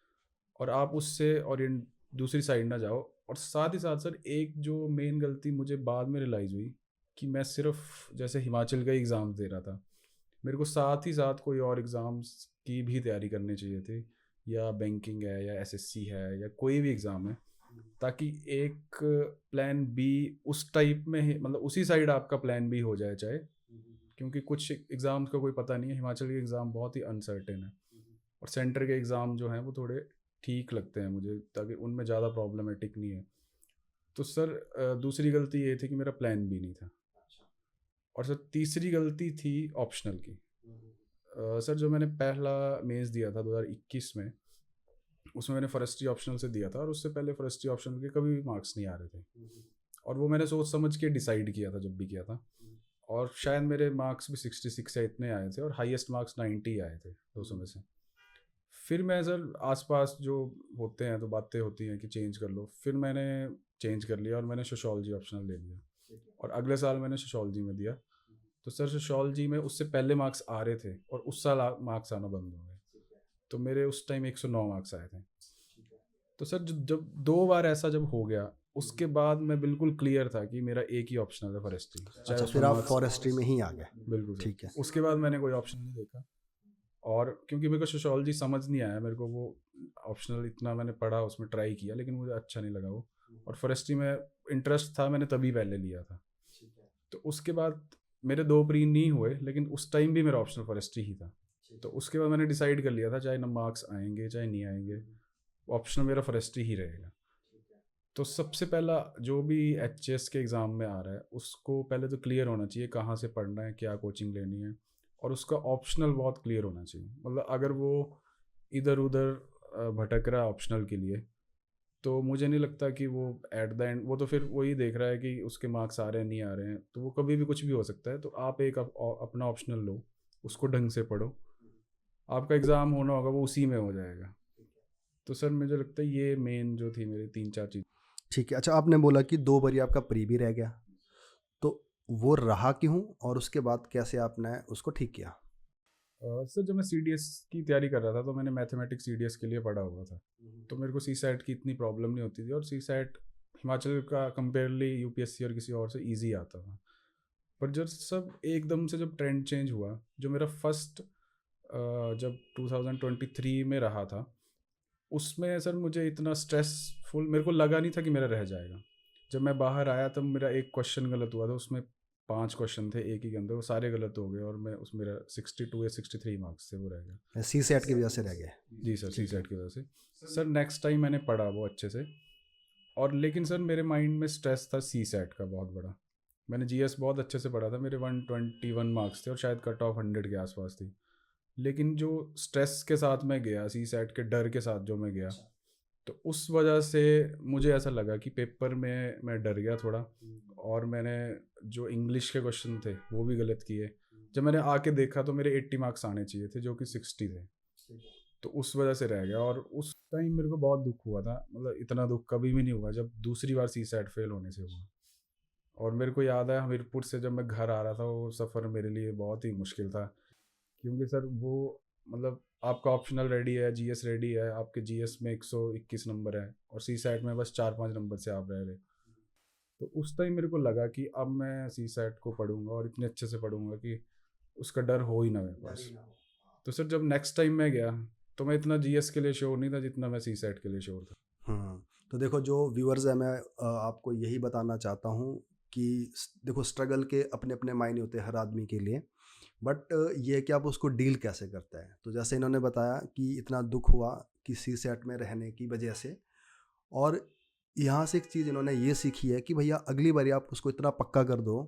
और आप उससे ओरिएंट दूसरी साइड ना जाओ। और साथ ही साथ सर एक जो मेन गलती मुझे बाद में रियलाइज़ हुई कि मैं सिर्फ जैसे हिमाचल का एग्ज़ाम दे रहा था, मेरे को साथ ही साथ कोई और एग्ज़ाम्स की भी तैयारी करनी चाहिए थी, या बैंकिंग है या एसएससी है या कोई भी एग्ज़ाम है, ताकि एक प्लान बी उस टाइप में ही, मतलब उसी साइड आपका प्लान बी हो जाए चाहे, क्योंकि कुछ एग्ज़ाम्स का कोई पता नहीं है। हिमाचल के एग्ज़ाम बहुत ही अनसर्टेन है, और सेंटर के एग्ज़ाम जो हैं वो थोड़े ठीक लगते हैं मुझे, ताकि उनमें ज़्यादा प्रॉब्लमेटिक नहीं है। तो सर दूसरी गलती ये थी कि मेरा प्लान बी नहीं था। और सर तीसरी गलती थी ऑप्शनल की। सर जो मैंने पहला मेंस दिया था 2021 में, उसमें मैंने फॉरेस्ट्री ऑप्शनल से दिया था, और उससे पहले फॉरेस्ट्री ऑप्शनल के कभी भी मार्क्स नहीं आ रहे थे, और वो मैंने सोच समझ के डिसाइड किया था जब भी किया था, और शायद मेरे मार्क्स भी 66 या इतने आए थे, और हाईएस्ट मार्क्स 90 आए थे 200 में से। फिर मैं सर आसपास जो होते हैं तो बातें होती हैं कि चेंज कर लो, फिर मैंने चेंज कर लिया और मैंने सोशोलॉजी ऑप्शनल ले लिया, और अगले साल मैंने सोशोलॉजी में दिया। तो सर सोशोलॉजी में उससे पहले मार्क्स आ रहे थे, और उस साल मार्क्स आना बंद हो गए, तो मेरे उस टाइम 109 मार्क्स आए थे। तो सर जब 2 बार ऐसा जब हो गया, उसके बाद मैं बिल्कुल क्लियर था कि मेरा एक ही ऑप्शनल है फॉरेस्ट्री, चाहे
अच्छा,
उसमें
फिर आप
मार्क्स।
फॉरेस्ट्री में ही आ गए।
बिल्कुल सर,
ठीक है।
उसके बाद मैंने कोई ऑप्शन नहीं देखा, और क्योंकि मेरे को सोशोलॉजी समझ नहीं आया, मेरे को वो ऑप्शनल इतना मैंने पढ़ा, उसमें ट्राई किया, लेकिन मुझे अच्छा नहीं लगा वो, और फॉरेस्ट्री में इंटरेस्ट था, मैंने तभी पहले लिया था। तो उसके बाद मेरे 2 प्री नहीं हुए, लेकिन उस टाइम भी मेरा ऑप्शनल फॉरेस्ट्री ही था। तो उसके बाद मैंने डिसाइड कर लिया था, चाहे ना मार्क्स आएंगे चाहे नहीं आएंगे, ऑप्शनल मेरा फॉरेस्ट्री ही रहेगा। तो सबसे पहला जो भी एचएस के एग्ज़ाम में आ रहा है, उसको पहले तो क्लियर होना चाहिए कहाँ से पढ़ना है, क्या कोचिंग लेनी है, और उसका ऑप्शनल बहुत क्लियर होना चाहिए। मतलब अगर वो इधर उधर भटक रहा है ऑप्शनल के लिए, तो मुझे नहीं लगता कि वो एट द एंड, वो तो फिर वही देख रहा है कि उसके मार्क्स आ रहे हैं नहीं आ रहे हैं, तो वो कभी भी कुछ भी हो सकता है। तो आप एक अपना ऑप्शनल लो, उसको ढंग से पढ़ो, आपका एग्ज़ाम होना होगा वो उसी में हो जाएगा। तो सर मुझे लगता है ये मेन जो थी मेरी 3-4 चीज़।
ठीक है। अच्छा, आपने बोला कि 2 बारी आपका प्री भी रह गया, तो वो रहा क्यों और उसके बाद कैसे आपने उसको ठीक किया?
सर जब मैं CDS की तैयारी कर रहा था तो मैंने मैथमेटिक्स CDS के लिए पढ़ा हुआ था, तो मेरे को CSAT की इतनी प्रॉब्लम नहीं होती थी, और CSAT हिमाचल का कंपेयरली UPSC और किसी और से इजी आता था। पर जब सब एकदम से जब ट्रेंड चेंज हुआ, जो मेरा फर्स्ट जब 2023 में रहा था, उसमें सर मुझे इतना स्ट्रेसफुल मेरे को लगा नहीं था कि मेरा रह जाएगा। जब मैं बाहर आया तब मेरा एक क्वेश्चन गलत हुआ था, उसमें 5 क्वेश्चन थे एक ही के अंदर, वो सारे गलत हो गए और मैं उस मेरा 62 या 63 मार्क्स से वो रह गया।
CSAT की वजह से रह गए?
जी सर, CSAT की वजह से। सर नेक्स्ट टाइम मैंने पढ़ा वो अच्छे से, और लेकिन सर मेरे माइंड में स्ट्रेस था CSAT का बहुत बड़ा। मैंने GS बहुत अच्छे से पढ़ा था, मेरे 121 मार्क्स थे और शायद कट ऑफ 100 के आसपास थी। लेकिन जो स्ट्रेस के साथ मैं गया, CSAT के डर के साथ जो मैं गया, तो उस वजह से मुझे ऐसा लगा कि पेपर में मैं डर गया थोड़ा, और मैंने जो इंग्लिश के क्वेश्चन थे वो भी गलत किए। जब मैंने आके देखा तो मेरे 80 मार्क्स आने चाहिए थे, जो कि 60 थे, तो उस वजह से रह गया। और उस टाइम मेरे को बहुत दुख हुआ था, मतलब इतना दुख कभी भी नहीं हुआ जब दूसरी बार CSAT फेल होने से हुआ। और मेरे को याद है हमीरपुर से जब मैं घर आ रहा था, वो सफ़र मेरे लिए बहुत ही मुश्किल था, क्योंकि सर वो मतलब आपका ऑप्शनल रेडी है, GS रेडी है, आपके GS में 121 नंबर है और CSAT में बस 4-5 नंबर से आप रह रहे। तो उस टाइम मेरे को लगा कि अब मैं CSAT को पढ़ूंगा और इतने अच्छे से पढ़ूंगा कि उसका डर हो ही ना मेरे पास। तो सर जब नेक्स्ट टाइम मैं गया तो मैं इतना GS के लिए श्योर नहीं था जितना मैं CSAT के लिए श्योर था।
तो देखो जो व्यूअर्स है, मैं आपको यही बताना चाहता हूँ कि देखो स्ट्रगल के अपने अपने मायने होते हैं हर आदमी के लिए, बट ये है कि आप उसको डील कैसे करते हैं। तो जैसे इन्होंने बताया कि इतना दुख हुआ कि CSAT में रहने की वजह से, और यहाँ से एक चीज़ इन्होंने ये सीखी है कि भैया अगली बारी आप उसको इतना पक्का कर दो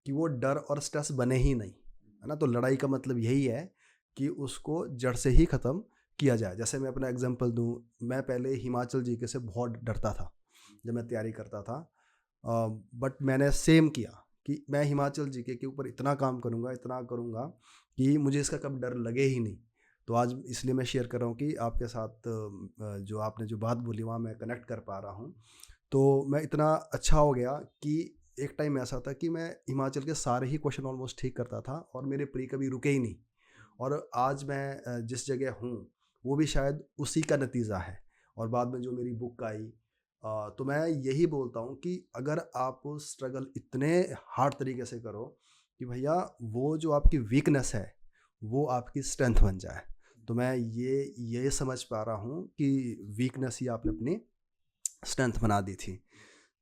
कि वो डर और स्ट्रेस बने ही नहीं, है ना। तो लड़ाई का मतलब यही है कि उसको जड़ से ही ख़त्म किया जाए। जैसे मैं अपना एग्जांपल दूं, मैं पहले हिमाचल जीके से बहुत डरता था जब मैं तैयारी करता था, बट मैंने सेम किया कि मैं हिमाचल जीके के ऊपर इतना काम करूँगा, इतना करूँगा कि मुझे इसका कभी डर लगे ही नहीं। तो आज इसलिए मैं शेयर कर रहा हूँ कि आपके साथ जो आपने जो बात बोली वहाँ मैं कनेक्ट कर पा रहा हूँ। तो मैं इतना अच्छा हो गया कि एक टाइम ऐसा था कि मैं हिमाचल के सारे ही क्वेश्चन ऑलमोस्ट ठीक करता था और मेरे प्री कभी रुके ही नहीं। और आज मैं जिस जगह हूँ वो भी शायद उसी का नतीजा है। और बाद में जो मेरी बुक आई, तो मैं यही बोलता हूँ कि अगर आप स्ट्रगल इतने हार्ड तरीके से करो कि भैया वो जो आपकी वीकनेस है वो आपकी स्ट्रेंथ बन जाए। तो मैं ये समझ पा रहा हूँ कि वीकनेस ही आपने अपनी स्ट्रेंथ बना दी थी।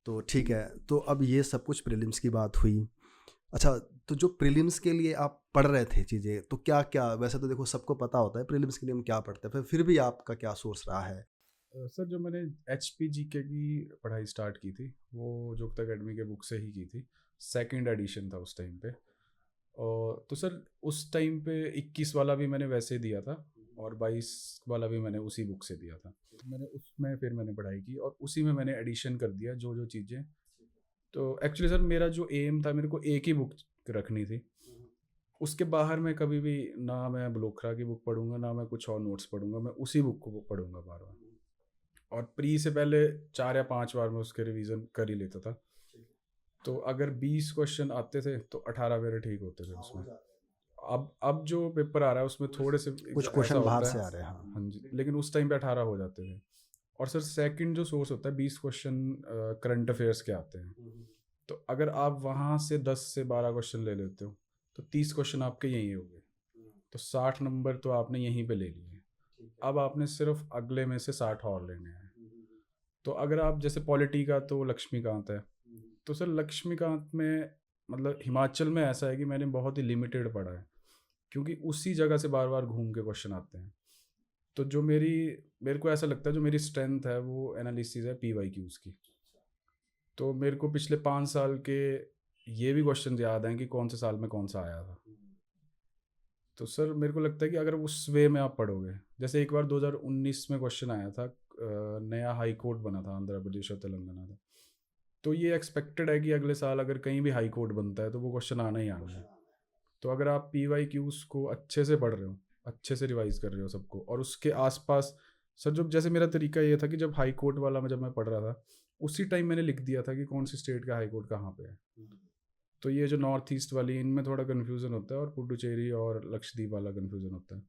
तो ठीक है, तो अब ये सब कुछ प्रीलिम्स की बात हुई। अच्छा, तो जो प्रीलिम्स के लिए आप पढ़ रहे थे चीज़ें, तो क्या क्या, वैसे तो देखो सबको पता होता है प्रीलिम्स के लिए हम क्या पढ़ते हैं, फिर भी आपका क्या सोर्स रहा है?
सर जो मैंने HPGK की पढ़ाई स्टार्ट की थी वो जोग्ता अकेडमी के बुक से ही की थी। सेकंड एडिशन था उस टाइम पे, और तो सर उस टाइम पे 21 वाला भी मैंने वैसे दिया था और 22 वाला भी मैंने उसी बुक से दिया था। तो मैंने उसमें फिर मैंने पढ़ाई की और उसी में मैंने एडिशन कर दिया जो जो चीज़ें। तो एक्चुअली सर मेरा जो एम था, मेरे को एक ही बुक रखनी थी, उसके बाहर मैं कभी भी ना मैं ब्लोखरा की बुक पढ़ूंगा ना मैं कुछ और नोट्स पढ़ूंगा, मैं उसी बुक को पढ़ूंगा बार बार। और प्री से पहले 4 या 5 बार मैं उसके रिवीजन कर ही लेता था। तो अगर 20 क्वेश्चन आते थे तो 18 मेरे ठीक होते थे उसमें। अब जो पेपर आ रहा है उसमें थोड़े से
कुछ
ऐसा
क्वेश्चन बाहर
होता
से
है।
आ रहे हैं, हाँ।
हाँ जी, लेकिन उस टाइम पे 18 हो जाते थे। और सर सेकंड जो सोर्स होता है 20 क्वेश्चन करंट अफेयर्स के आते हैं, तो अगर आप वहाँ से 10 से 12 क्वेश्चन ले लेते हो तो 30 क्वेश्चन आपके यहीं हो गए, तो 60 नंबर तो आपने यहीं पे ले लिए। अब आपने सिर्फ अगले में से 60 और लेने हैं। तो अगर आप जैसे पॉलिटी का तो लक्ष्मीकांत है, तो सर लक्ष्मीकांत में मतलब हिमाचल में ऐसा है कि मैंने बहुत ही लिमिटेड पढ़ा है, क्योंकि उसी जगह से बार बार घूम के क्वेश्चन आते हैं। तो जो मेरे को ऐसा लगता है जो मेरी स्ट्रेंथ है वो एनालिसिस है PYQs की। तो मेरे को पिछले 5 साल के ये भी क्वेश्चन याद हैं कि कौन से साल में कौन सा आया था। तो सर मेरे को लगता है कि अगर उस वे में आप पढ़ोगे, जैसे एक बार 2019 में क्वेश्चन आया था, नया हाई कोर्ट बना था आंध्र प्रदेश और तेलंगाना का, तो ये एक्सपेक्टेड है कि अगले साल अगर कहीं भी हाई कोर्ट बनता है तो वो क्वेश्चन आना ही आना है। तो अगर आप PYQs को अच्छे से पढ़ रहे हो, अच्छे से रिवाइज कर रहे हो सबको, और उसके आसपास सर जो जैसे मेरा तरीका ये था कि जब हाई कोर्ट वाला में जब मैं पढ़ रहा था उसी टाइम मैंने लिख दिया था कि कौन सी स्टेट का हाई कोर्ट कहाँ पे है। तो ये जो नॉर्थ ईस्ट वाली इनमें थोड़ा कन्फ्यूज़न होता है, और पुडुचेरी और लक्षद्वीप वाला कन्फ्यूज़न होता है,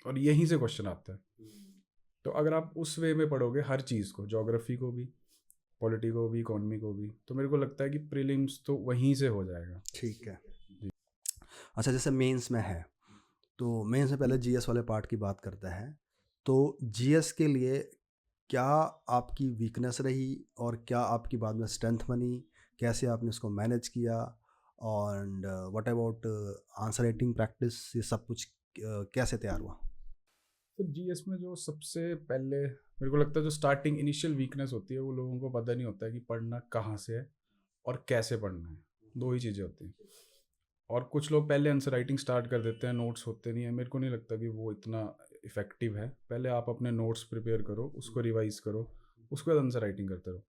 और यहीं से क्वेश्चन आता है। तो अगर आप उस वे में पढ़ोगे हर चीज़ को, ज्योग्राफी को भी, पॉलिटी को भी, इकोनॉमी को भी, तो मेरे को लगता है कि प्रीलिम्स तो वहीं से हो जाएगा।
ठीक है। अच्छा, जैसे मेंस में है, तो मेंस में पहले जीएस वाले पार्ट की बात करते हैं। तो जीएस के लिए क्या आपकी वीकनेस रही और क्या आपकी बाद में स्ट्रेंथ बनी? कैसे आपने इसको मैनेज किया? और what about answer writing practice, ये सब कुछ कैसे तैयार हुआ?
तो जीएस में जो सबसे पहले मेरे को लगता है जो स्टार्टिंग इनिशियल वीकनेस होती है, वो लोगों को पता नहीं होता है कि पढ़ना कहाँ से है और कैसे पढ़ना है। दो ही चीज़ें होती हैं। और कुछ लोग पहले आंसर राइटिंग स्टार्ट कर देते हैं, नोट्स होते नहीं है। मेरे को नहीं लगता कि वो इतना इफ़ेक्टिव है। पहले आप अपने नोट्स प्रिपेयर करो, उसको रिवाइज़ करो, उसके बाद आंसर राइटिंग करते रहो।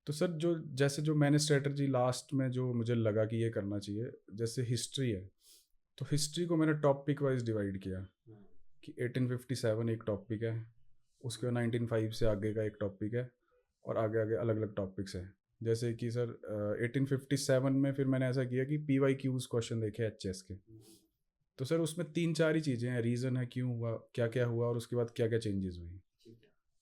तो सर जो जैसे जो मैंने स्ट्रेटजी लास्ट में जो मुझे लगा कि ये करना चाहिए, जैसे हिस्ट्री है, तो हिस्ट्री को मैंने टॉपिक वाइज डिवाइड किया कि 1857 एक टॉपिक है, उसके बाद 1905 से आगे का एक टॉपिक है, और आगे आगे अलग अलग टॉपिक्स हैं। जैसे कि सर 1857 में फिर मैंने ऐसा किया कि PYQs क्वेश्चन देखे HS के। तो सर उसमें 3-4 ही चीज़ें हैं, रीज़न है क्यों हुआ, क्या क्या हुआ, और उसके बाद क्या क्या चेंजेस हुई।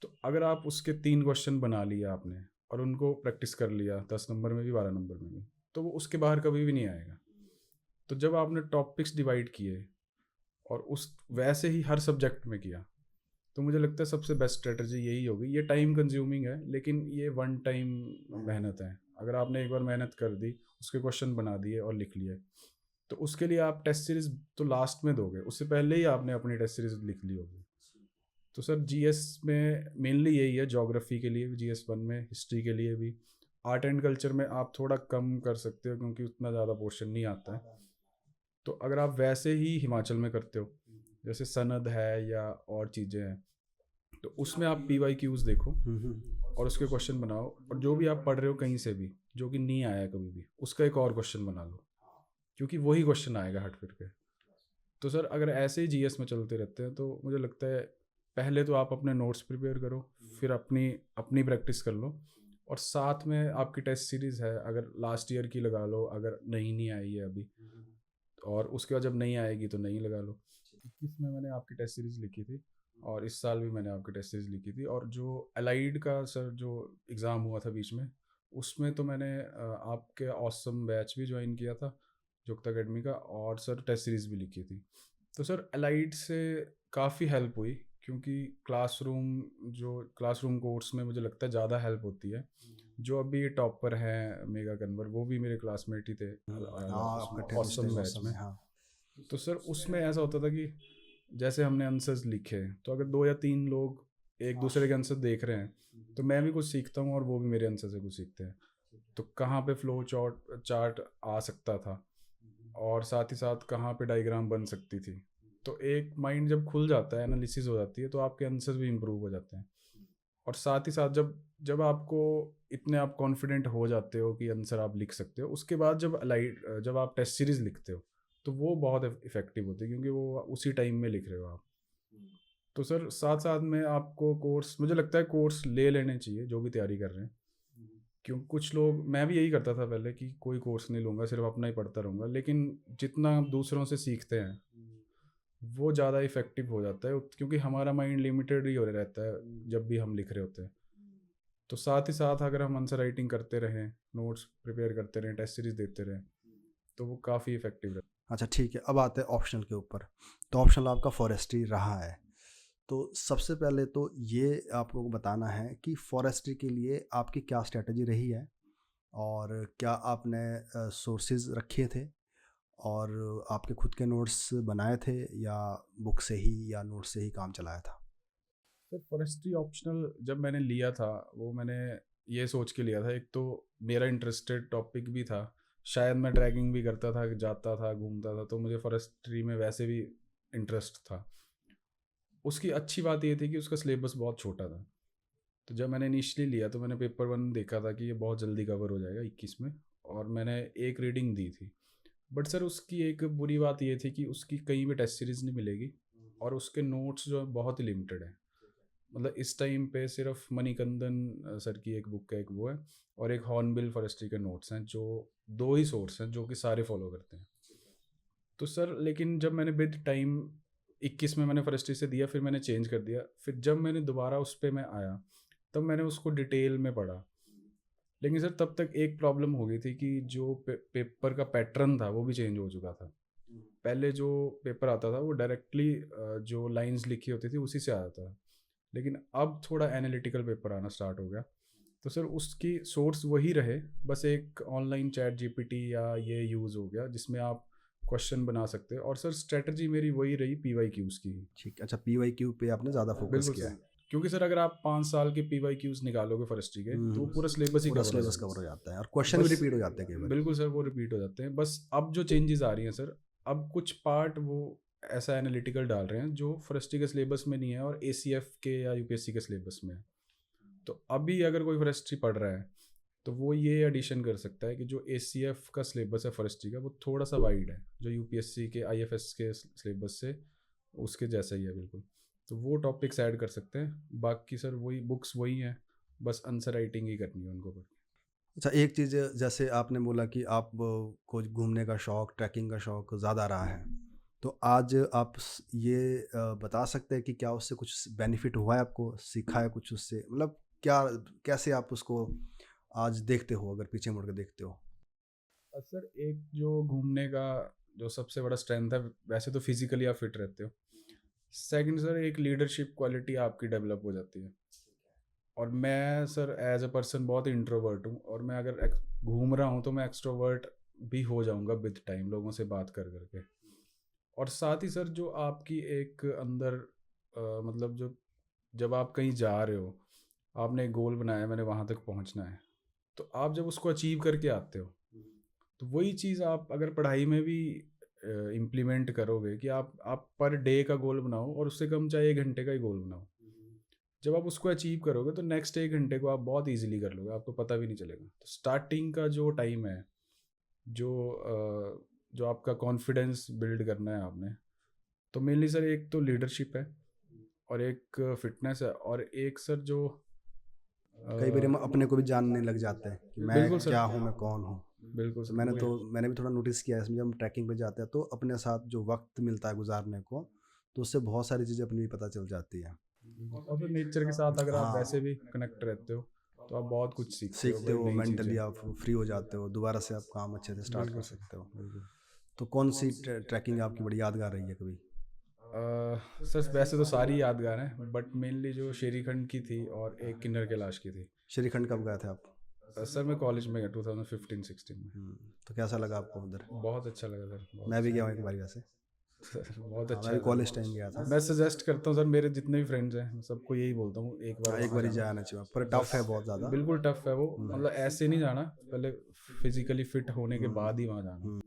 तो अगर आप उसके 3 क्वेश्चन बना लिया आपने और उनको प्रैक्टिस कर लिया 10 नंबर में भी, 12 नंबर में भी, तो वो उसके बाहर कभी भी नहीं आएगा। तो जब आपने टॉपिक्स डिवाइड किए और उस वैसे ही हर सब्जेक्ट में किया, तो मुझे लगता है सबसे बेस्ट स्ट्रेटजी यही होगी। ये टाइम कंज्यूमिंग है, लेकिन ये वन टाइम मेहनत है। अगर आपने एक बार मेहनत कर दी, उसके क्वेश्चन बना दिए और लिख लिए, तो उसके लिए आप टेस्ट सीरीज तो लास्ट में दोगे, उससे पहले ही आपने अपनी टेस्ट सीरीज लिख ली होगी। तो सर जीएस में मेनली यही है, ज्योग्राफी के लिए भी जीएस 1 में, हिस्ट्री के लिए भी। आर्ट एंड कल्चर में आप थोड़ा कम कर सकते हो क्योंकि उतना ज़्यादा पोर्शन नहीं आता है। तो अगर आप वैसे ही हिमाचल में करते हो, जैसे सनद है या और चीज़ें हैं, तो उसमें आप PYQs देखो और उसके क्वेश्चन बनाओ, और जो भी आप पढ़ रहे हो कहीं से भी जो कि नहीं आया कभी भी, उसका एक और क्वेश्चन बना लो, क्योंकि वही क्वेश्चन आएगा हट फिर के। तो सर अगर ऐसे ही जीएस में चलते रहते हैं, तो मुझे लगता है पहले तो आप अपने नोट्स प्रिपेयर करो, फिर अपनी अपनी प्रैक्टिस कर लो, और साथ में आपकी टेस्ट सीरीज़ है, अगर लास्ट ईयर की लगा लो, अगर नहीं आई है अभी, और उसके बाद जब नहीं आएगी तो नहीं लगा लो। 21 में मैंने आपकी टेस्ट सीरीज़ लिखी थी, और इस साल भी मैंने आपकी टेस्ट सीरीज़ लिखी थी। और जो अलाइड का सर जो एग्ज़ाम हुआ था बीच में, उसमें तो मैंने आपके ऑसम बैच भी ज्वाइन किया था, जुक्ता अकेडमी का, और सर टेस्ट सीरीज़ भी लिखी थी। तो सर अलाइड से काफ़ी हेल्प हुई, क्योंकि क्लासरूम कोर्स में मुझे लगता है ज़्यादा हेल्प होती है। जो अभी टॉपर हैं मेगा कन्वर, वो भी मेरे क्लासमेट ही थे
हाँ, आप इकट्ठे
ऑसम
पिछले
बैच
मौसम
में।
में, हाँ।
तो सर उसमें ऐसा होता था कि जैसे हमने आंसर्स लिखे, तो अगर 2 या 3 लोग एक दूसरे के आंसर देख रहे हैं, तो मैं भी कुछ सीखता हूँ और वो भी मेरे आंसर से कुछ सीखते हैं। तो कहाँ पे फ्लो चार्ट आ सकता था, और साथ ही साथ कहाँ पे डायग्राम बन सकती थी। तो एक माइंड जब खुल जाता है, एनालिसिस हो जाती है, तो आपके आंसर भी इम्प्रूव हो जाते हैं। और साथ ही साथ जब जब आपको इतने आप कॉन्फिडेंट हो जाते हो कि आंसर आप लिख सकते हो, उसके बाद जब आप टेस्ट सीरीज लिखते हो, तो वो बहुत इफ़ेक्टिव होती है, क्योंकि वो उसी टाइम में लिख रहे हो आप। तो सर साथ साथ में आपको कोर्स, मुझे लगता है कोर्स ले लेने चाहिए जो भी तैयारी कर रहे हैं। क्यों कुछ लोग, मैं भी यही करता था पहले कि कोई कोर्स नहीं लूँगा, सिर्फ अपना ही पढ़ता रहूँगा, लेकिन जितना हम दूसरों से सीखते हैं वो ज़्यादा इफ़ेक्टिव हो जाता है, क्योंकि हमारा माइंड लिमिटेड ही हो रहता है जब भी हम लिख रहे होते हैं। तो साथ ही साथ अगर हम आंसर राइटिंग करते रहें, नोट्स प्रिपेयर करते रहें, टेस्ट सीरीज देते रहें, तो वो काफ़ी इफ़ेक्टिव रहता
अच्छा, ठीक है, अब आते हैं ऑप्शनल के ऊपर। तो ऑप्शनल आपका फॉरेस्ट्री रहा है। तो सबसे पहले तो ये आपको बताना है कि फॉरेस्ट्री के लिए आपकी क्या स्ट्रेटजी रही है, और क्या आपने सोर्सेज रखे थे, और आपके खुद के नोट्स बनाए थे, या बुक से ही या नोट से ही काम चलाया था?
है। सर फॉरेस्ट्री ऑप्शनल जब मैंने लिया था, वो मैंने ये सोच के लिया था, एक तो मेरा इंटरेस्टेड टॉपिक भी था, शायद मैं ट्रैकिंग भी करता था, जाता था, घूमता था, तो मुझे फॉरेस्ट्री में वैसे भी इंटरेस्ट था। उसकी अच्छी बात ये थी कि उसका सिलेबस बहुत छोटा था। तो जब मैंने इनिशियली लिया, तो मैंने पेपर 1 देखा था कि ये बहुत जल्दी कवर हो जाएगा 21 में, और मैंने एक रीडिंग दी थी। बट सर उसकी एक बुरी बात ये थी कि उसकी कहीं भी टेस्ट सीरीज़ नहीं मिलेगी, और उसके नोट्स जो है बहुत ही लिमिटेड है। मतलब इस टाइम पे सिर्फ मणिकंदन सर की एक बुक है, एक वो है, और एक हॉर्नबिल फॉरेस्ट्री के नोट्स हैं, जो 2 ही सोर्स हैं जो कि सारे फॉलो करते हैं। तो सर लेकिन जब मैंने विद टाइम 21 में मैंने फॉरेस्ट्री से दिया, फिर मैंने चेंज कर दिया, फिर जब मैंने दोबारा उस पे मैं आया तब मैंने उसको डिटेल में पढ़ा। लेकिन सर तब तक एक प्रॉब्लम हो गई थी कि जो पेपर का पैटर्न था वो भी चेंज हो चुका था। पहले जो पेपर आता था वो डायरेक्टली जो लाइंस लिखी होती थी उसी से आता था, लेकिन अब थोड़ा एनालिटिकल पेपर आना स्टार्ट हो गया। तो सर उसकी सोर्स वही रहे, बस एक ऑनलाइन चैट जीपीटी या ये यूज़ हो गया जिसमें आप क्वेश्चन बना सकते हैं। और सर स्ट्रेटजी मेरी वही रही PYQs की।
ठीक, अच्छा PYQ पे आपने ज़्यादा फोकस
बिल्कुल
किया
सर,
है।
क्योंकि सर अगर आप 5 साल के PYQs निकालोगे फॉरेस्ट्री के तो वो पूरा सिलेबस ही
पूरा
कवर हो
सिलेबस
जाएगा।
कवर हो जाता है और क्वेश्चन भी
बस
रिपीट हो जाते हैं कई बार।
बिल्कुल सर, वो रिपीट हो जाते हैं। बस अब जो चेंजेस आ रही हैं सर, अब कुछ पार्ट वो ऐसा एनालिटिकल डाल रहे हैं जो फॉरेस्ट्री के सिलेबस में नहीं है और ACF के या UPSC के सिलेबस में है। तो अभी अगर कोई फॉरेस्ट्री पढ़ रहा है तो वो ये एडिशन कर सकता है कि जो ACF का सिलेबस है फॉरेस्ट्री का वो थोड़ा सा वाइड है, जो UPSC के IFS के सिलेबस से उसके जैसा ही है बिल्कुल। तो वो टॉपिक्स ऐड कर सकते हैं, बाकी सर वही बुक्स वही हैं, बस आंसर राइटिंग ही करनी है उनको पर।
अच्छा, एक चीज़ जैसे आपने बोला कि आप को घूमने का शौक़, ट्रैकिंग का शौक़ ज़्यादा रहा है, तो आज आप ये बता सकते हैं कि क्या उससे कुछ बेनिफिट हुआ है आपको, सीखा है कुछ उससे, मतलब क्या, कैसे आप उसको आज देखते हो, अगर पीछे मुड़ के देखते हो?
सर एक जो घूमने का जो सबसे बड़ा स्ट्रेंथ है, वैसे तो फिजिकली आप फिट रहते हो। सेकंड सर एक लीडरशिप क्वालिटी आपकी डेवलप हो जाती है। और मैं सर एज अ पर्सन बहुत इंट्रोवर्ट हूँ, और मैं अगर घूम रहा हूँ तो मैं एक्सट्रोवर्ट भी हो जाऊँगा विद टाइम, लोगों से बात कर करके। और साथ ही सर जो आपकी एक अंदर मतलब जो जब आप कहीं जा रहे हो, आपने एक गोल बनाया, मैंने वहाँ तक पहुँचना है, तो आप जब उसको अचीव करके आते हो तो वही चीज़ आप अगर पढ़ाई में भी इम्प्लीमेंट करोगे कि आप पर डे का गोल बनाओ और उससे कम चाहे 1 घंटे का ही गोल बनाओ। जब आप उसको अचीव करोगे तो नेक्स्ट 1 घंटे को आप बहुत ईजिली कर लोगे, आपको पता भी नहीं चलेगा। तो स्टार्टिंग का जो टाइम है, जो आपका कॉन्फिडेंस बिल्ड करना है आपने, तो मेनली सर एक तो लीडरशिप है और एक फिटनेस है और एक सर जो
कई बार हम अपने को भी जानने लग जाते हैं कि मैं
बिल्कुल सर,
क्या हूँ, मैं कौन हूँ।
बिल्कुल
तो
सर वही।
मैंने भी थोड़ा नोटिस किया है इसमें, जब हम ट्रैकिंग पे जाते हैं तो अपने साथ जो वक्त मिलता है गुजारने को, तो उससे बहुत सारी चीज़ें अपनी भी पता चल जाती है।
और फिर नेचर के साथ अगर आप वैसे
हाँ,
भी कनेक्ट रहते हो तो आप बहुत कुछ सीखते हो,
सीखते
भाई
हो,
नई
मेंटली
चीज़ें।
आप फ्री हो जाते हो, दोबारा से आप काम अच्छे से स्टार्ट कर
बिल्कुल सर,
सकते हो।
बिल्कुल।
तो कौन सी ट्रैकिंग आपकी बड़ी यादगार रही है कभी?
सर वैसे तो सारी यादगार हैं, बट मेनली जो शेरीखंड की थी और एक किन्नर कैलाश की थी।
श्रीखंड कब गए थे आप?
सर मैं कॉलेज में गया 2015-16 में।
तो कैसा लगा आपको उधर?
बहुत अच्छा लगा सर, बहुत
मैं भी
अच्छा।
गया हूँ एक बारी वैसे।
सर बहुत
हाँ, मैं
अच्छा
भी
है
कॉलेज टाइम गया था।
सर। मैं सजेस्ट करता हूँ सर, मेरे जितने भी फ्रेंड्स हैं मैं सबको यही बोलता हूँ एक बार
हाँ, एक
वहाँ
बारी
जाना।
जाना चाहिए, पर
बस
टफ है बहुत ज़्यादा।
बिल्कुल टफ है वो,
हम्म,
मतलब ऐसे नहीं जाना, पहले फिजिकली फिट होने के
हम्म,
बाद ही वहाँ जाना।
हम्म।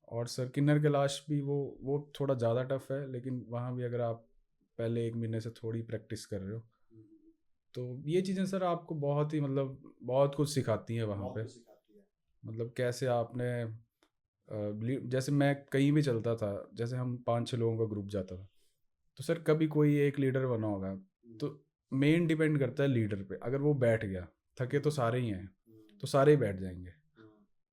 और सर किन्नर कैलाश भी वो थोड़ा ज़्यादा टफ है, लेकिन वहाँ भी अगर आप पहले 1 महीने से थोड़ी प्रैक्टिस कर रहे हो तो ये चीज़ें सर आपको बहुत ही मतलब बहुत कुछ सिखाती हैं वहाँ पे। मतलब कैसे आपने जैसे मैं कहीं भी चलता था, जैसे हम 5-6 लोगों का ग्रुप जाता था, तो सर कभी कोई एक लीडर बना होगा, तो मेन डिपेंड करता है लीडर पे। अगर वो बैठ गया, थके तो सारे ही हैं, तो सारे ही बैठ जाएंगे।